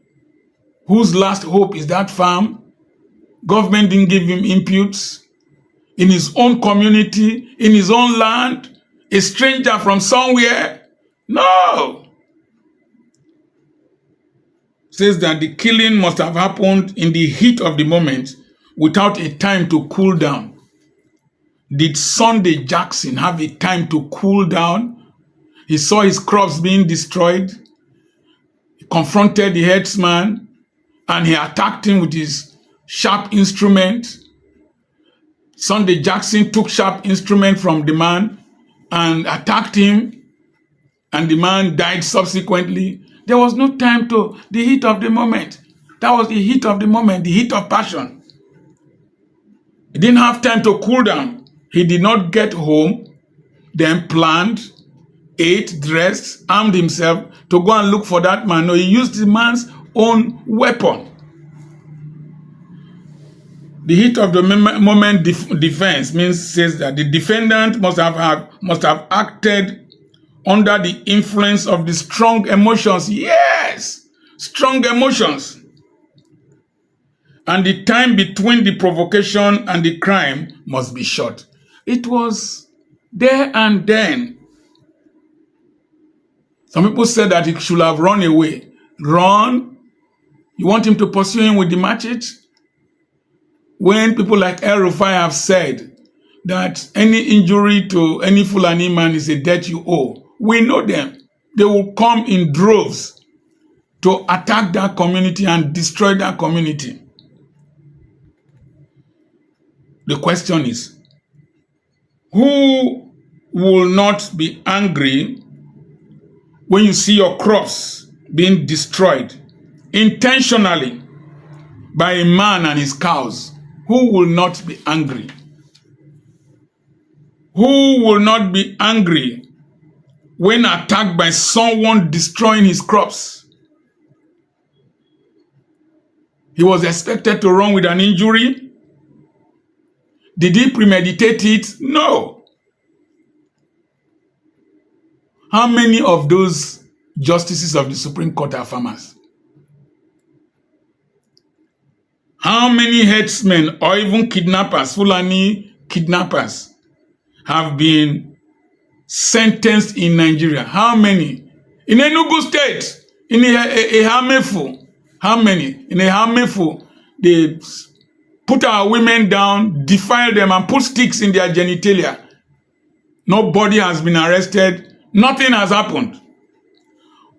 whose last hope is that farm. Government didn't give him inputs. In his own community, in his own land, a stranger from somewhere. No. Says that the killing must have happened in the heat of the moment without a time to cool down. Did Sunday Jackson have a time to cool down? He saw his crops being destroyed. He confronted the headsman and he attacked him with his sharp instrument. Sunday Jackson took sharp instrument from the man and attacked him, and the man died subsequently. There was no time to the heat of the moment. That was the heat of the moment, the heat of passion. He didn't have time to cool down. He did not get home, then planned, ate, dressed, armed himself to go and look for that man. No, he used the man's own weapon. The heat of the moment defense says that the defendant must have acted under the influence of the strong emotions. Yes, strong emotions. And the time between the provocation and the crime must be short. It was there and then. Some people said that he should have run away. Run? You want him to pursue him with the machete? When people like El-Rufai have said that any injury to any Fulani man is a debt you owe, we know them. They will come in droves to attack that community and destroy that community. The question is, who will not be angry when you see your crops being destroyed intentionally by a man and his cows? Who will not be angry? Who will not be angry when attacked by someone destroying his crops? He was expected to run with an injury. Did he premeditate it? No. How many of those justices of the Supreme Court are farmers? How many headsmen or even kidnappers, Fulani kidnappers, have been sentenced in Nigeria? How many? In Enugu State, in a Hamefu, how many? In a Hamefu, they put our women down, defile them, and put sticks in their genitalia. Nobody has been arrested. Nothing has happened.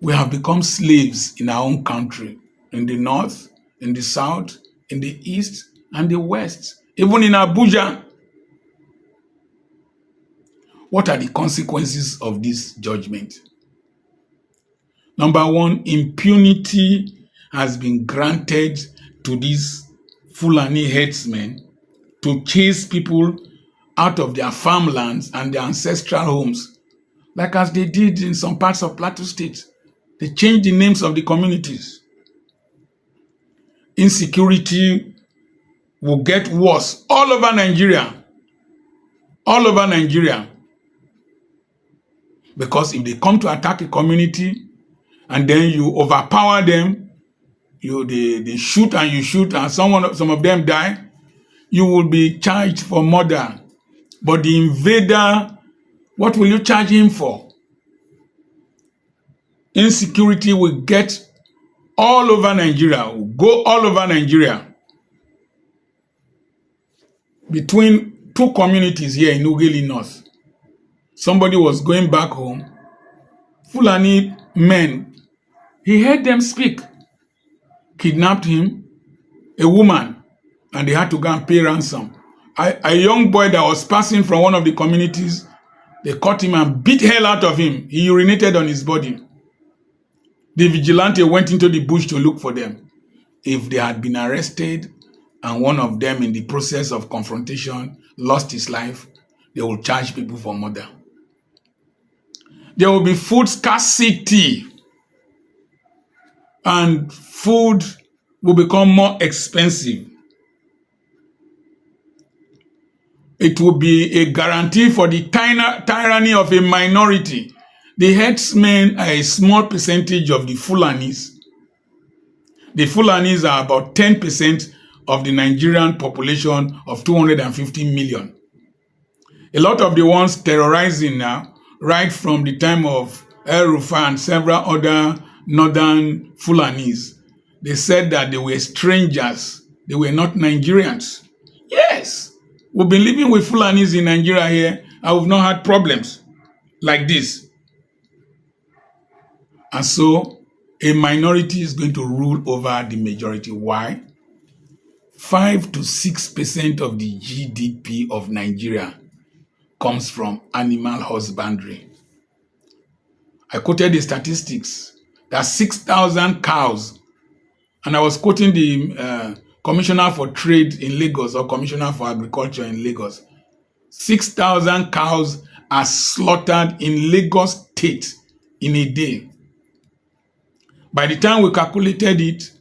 We have become slaves in our own country, in the north, in the south, in the east, and the west, even in Abuja. What are the consequences of this judgment? Number one, impunity has been granted to these Fulani headsmen to chase people out of their farmlands and their ancestral homes, like as they did in some parts of Plateau State. They changed the names of the communities. Insecurity will get worse all over Nigeria. All over Nigeria. Because if they come to attack a community and then you overpower them, they shoot and you shoot and some of them die, you will be charged for murder. But the invader, what will you charge him for? Insecurity will get all over Nigeria, will go all over Nigeria. Between two communities here in Ughelli North, somebody was going back home. Fulani men, he heard them speak, kidnapped him, a woman, and they had to go and pay ransom. A young boy that was passing from one of the communities, they caught him and beat hell out of him. He urinated on his body. The vigilante went into the bush to look for them. If they had been arrested and one of them in the process of confrontation lost his life, they will charge people for murder. There will be food scarcity and food will become more expensive. it will be a guarantee for the tyranny of a minority. The headsmen are a small percentage of the Fulanis. The Fulanis are about 10% of the Nigerian population of 250 million. A lot of the ones terrorizing now, right from the time of El Rufai and several other northern Fulanis, they said that they were strangers. They were not Nigerians. Yes, we've been living with Fulanis in Nigeria here, and we've not had problems like this. And so, a minority is going to rule over the majority. Why? 5 to 6% of the GDP of Nigeria comes from animal husbandry. I quoted the statistics. There are 6,000 cows. And I was quoting the Commissioner for Trade in Lagos or Commissioner for Agriculture in Lagos. 6,000 cows are slaughtered in Lagos State in a day. By the time we calculated it,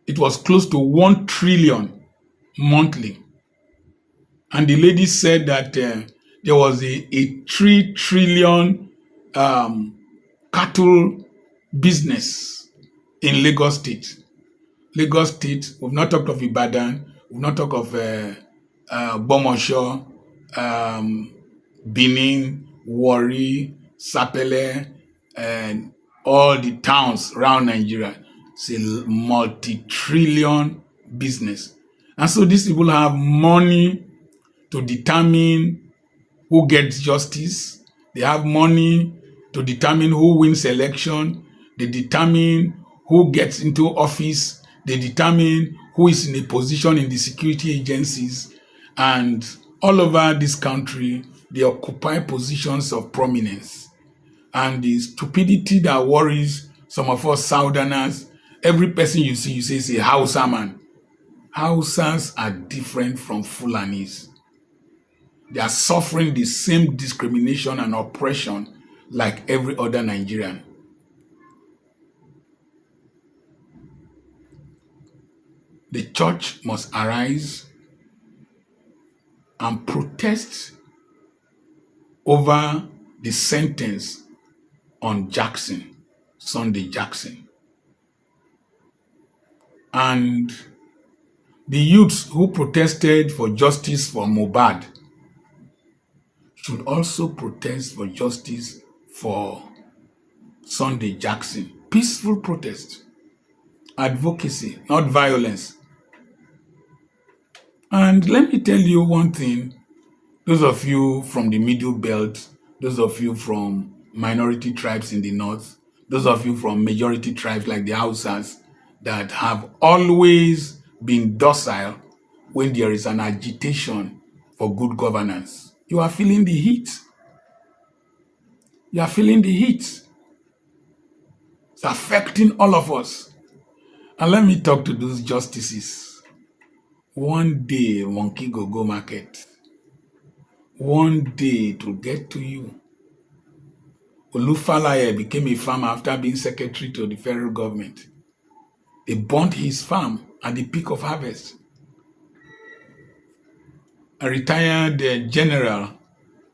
it was close to 1 trillion monthly. And the lady said that there was a 3 trillion cattle business in Lagos State. Lagos State, we've not talked of Ibadan, we've not talked of Bomosho, Benin, Warri, Sapele, and all the towns around Nigeria. It's a multi-trillion business. And so these people have money to determine who gets justice. They have money to determine who wins election. They determine who gets into office. They determine who is in a position in the security agencies. And all over this country, they occupy positions of prominence. And the stupidity that worries some of us Southerners, every person you see is a Hausa man. Hausas are different from Fulanis. They are suffering the same discrimination and oppression like every other Nigerian. The church must arise and protest over the sentence on Jackson, Sunday Jackson. And the youths who protested for justice for Mohbad should also protest for justice for Sunday Jackson. Peaceful protest, advocacy, not violence. And let me tell you one thing, those of you from the Middle Belt, those of you from minority tribes in the north, those of you from majority tribes like the Hausas that have always been docile when there is an agitation for good governance. You are feeling the heat. You are feeling the heat. It's affecting all of us. And let me talk to those justices. One day, monkey go market. One day it will get to you. Olufalaye became a farmer after being secretary to the federal government. They burnt his farm at the peak of harvest. A retired general,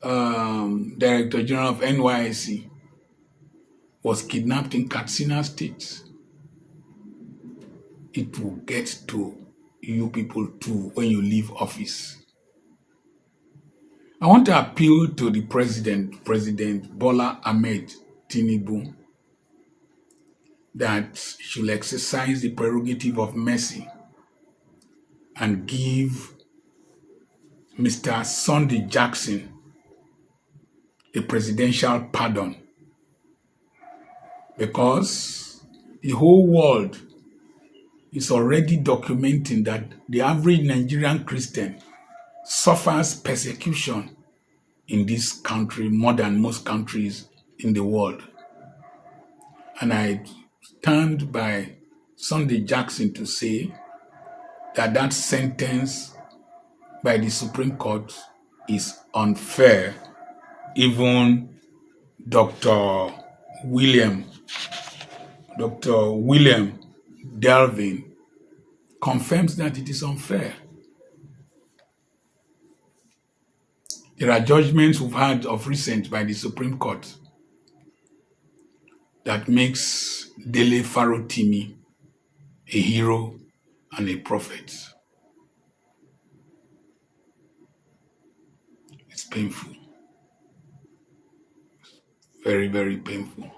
director general of NYSC, was kidnapped in Katsina State. It will get to you people too when you leave office. I want to appeal to the President Bola Ahmed Tinubu, that should exercise the prerogative of mercy and give Mr. Sunday Jackson a presidential pardon, because the whole world is already documenting that the average Nigerian Christian suffers persecution in this country more than most countries in the world. And I stand by Sunday Jackson to say that that sentence by the Supreme Court is unfair. Even Dr. William Delvin confirms that it is unfair. There are judgments we've had of recent by the Supreme Court that makes Dele Farotimi a hero and a prophet. It's painful. Very, very painful.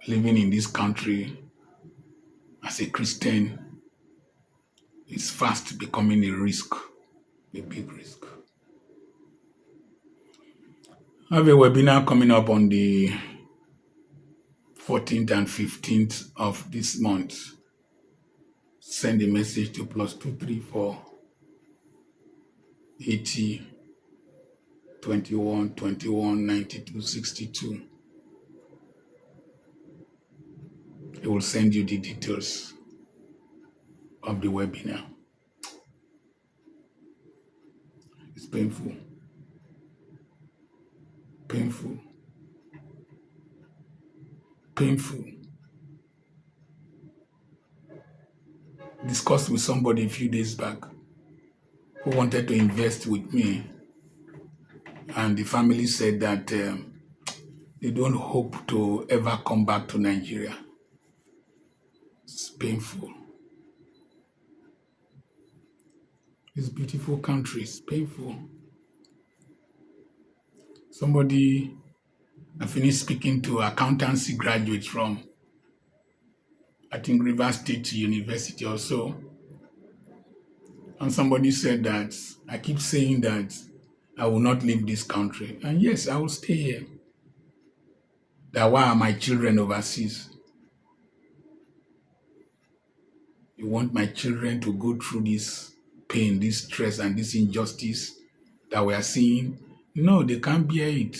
Living in this country as a Christian is fast becoming a risk, a big risk. I have a webinar coming up on the 14th and 15th of this month. Send a message to +234 80 21 21 92 62. It will send you the details of the webinar. It's painful. Painful. Painful. Discussed with somebody a few days back who wanted to invest with me, and the family said that they don't hope to ever come back to Nigeria. It's painful. This beautiful country is painful. Somebody, I finished speaking to accountancy graduates from, I think, River State University or so. And somebody said that I keep saying that I will not leave this country. And yes, I will stay here. That why are my children overseas? You want my children to go through this pain, this stress, and this injustice that we are seeing? No, they can't bear it.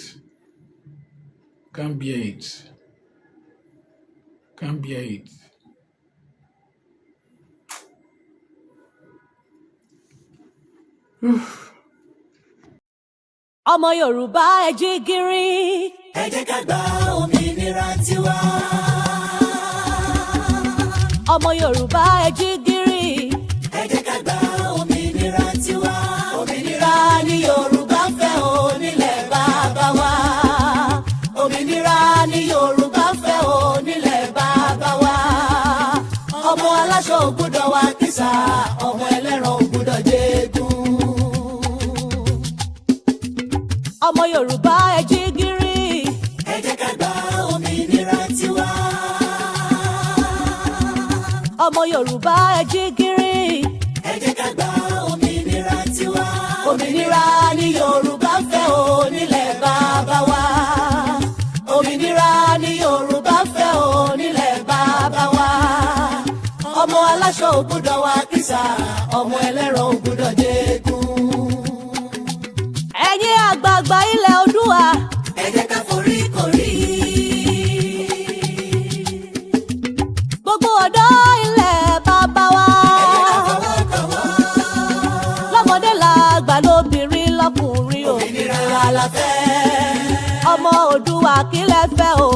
Can't bear it. Can't bear it. Ọmọ Yorùbá ẹ jí gìrì. Ẹ jẹ́ ká gba òmìnira tiwa. Ọmọ Yorùbá ẹ jí gìrì. Ẹ jẹ́ ká gba òmìnira tiwa. Òmìnira ni Yorùbá fẹ́ o nílẹ̀ bàbá wa. Òmìnira ni Yorùbá fẹ́ o nílẹ̀ bàbá wa. Ọmọ aláṣọ ò gbọ́dọ̀ wá kìsà, ọmọ ẹlẹ́ran ò gbọ́dọ̀ jẹ́gun. Ọmọ Yorùbá ẹ jí gìrì. Ẹ jẹ́ ká gba òmìnira tiwa. Ọmọ Yorùbá ẹ jí gìrì. Ẹ jẹ́ ká gba òmìnira tiwa. Òmìnira ni Yorùbá fẹ́ o nílẹ̀ bàbá wa. Òmìnira ni Yorùbá fẹ́ o nílẹ̀ bàbá wa. Ọmọ aláṣọ ò gbọ́dọ̀ wá kìsà, ọmọ ẹlẹ́ran ò gbọ́dọ̀ jẹ́gun. Ẹ̀yin àgbààgbà ilẹ̀ Oòduà. Ẹ jẹ́ ká forí korí. Gbogbo ọ̀dọ́ ilẹ̀ bàbá wa. Ẹ jẹ́ ká fọwọ́ kọ̀wọ́. Lọ́mọdé làgbà lóbìnrin lọ́kùnrin o. Òmìnira la fẹ́. Ọmọ Oòduà kí lẹ fẹ́ o.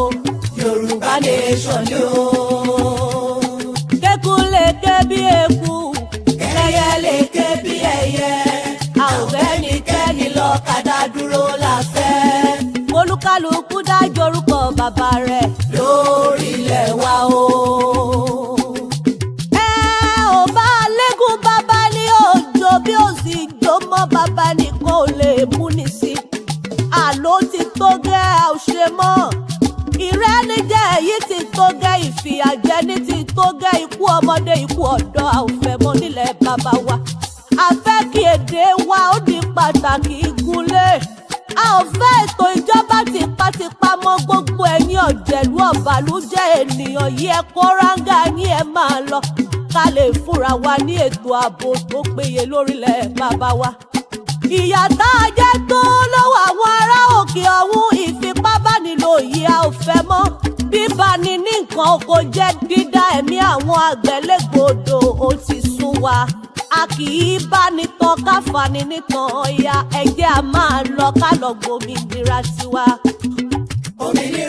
Yorùbá nation ni o. Kéku lè ké bí eku. Ẹyẹ lè ké bí ẹyẹ. A ò bẹ́nikẹ́ni lọ kàdá dúró la fẹ́. Olúkálùkù dájọ́ orúkọ bàbá rẹ̀ lórí ilẹ̀ wa o. Ẹ ò bá lẹ́gùn bàbá ní òjò bí ó sì jó mọ́ bàbá nìkan ò lè mú ní sí. Àló ti tó gẹ́ ẹ ò ṣe mọ́. Ìrẹ́nijẹ èyí ti tó gẹ́, ìfìyàjẹni ti tó gẹ́, ikú ọmọdé ikú ọ̀dọ́ a ò fẹ́ mọ́ nílẹ̀ bàbá wa. A fẹ́ kí èdè wa ó di pàtàkì ìgúnlé. A ò fẹ́ ètò ìjọba tipátipá mọ́ gbogbo ẹ̀yin ọ̀jẹ̀lú ọ̀bàlújẹ́ ènìyàn yìí ẹ kó ráńgà yín ẹ máa lọ. Ká lè fúnra wa ní ètò ààbò tó péye lórílẹ̀ bàbá wa. Ìyà tá a jẹ tó lọ́wọ́ àwọn ará òkè ọ̀hún, ìfipábánilò yìí a ò fẹ́ mọ́. Bíbani ní nǹkan oko jẹ́, dídá ẹ̀mí àwọn àgbẹ̀ légbodò ó ti sún wa. A kì í bá ní tán ká fani nítàn ìyá, ẹ jẹ́ a máa lọ ká lọ gbòmìnira tiwa. Òmìnira.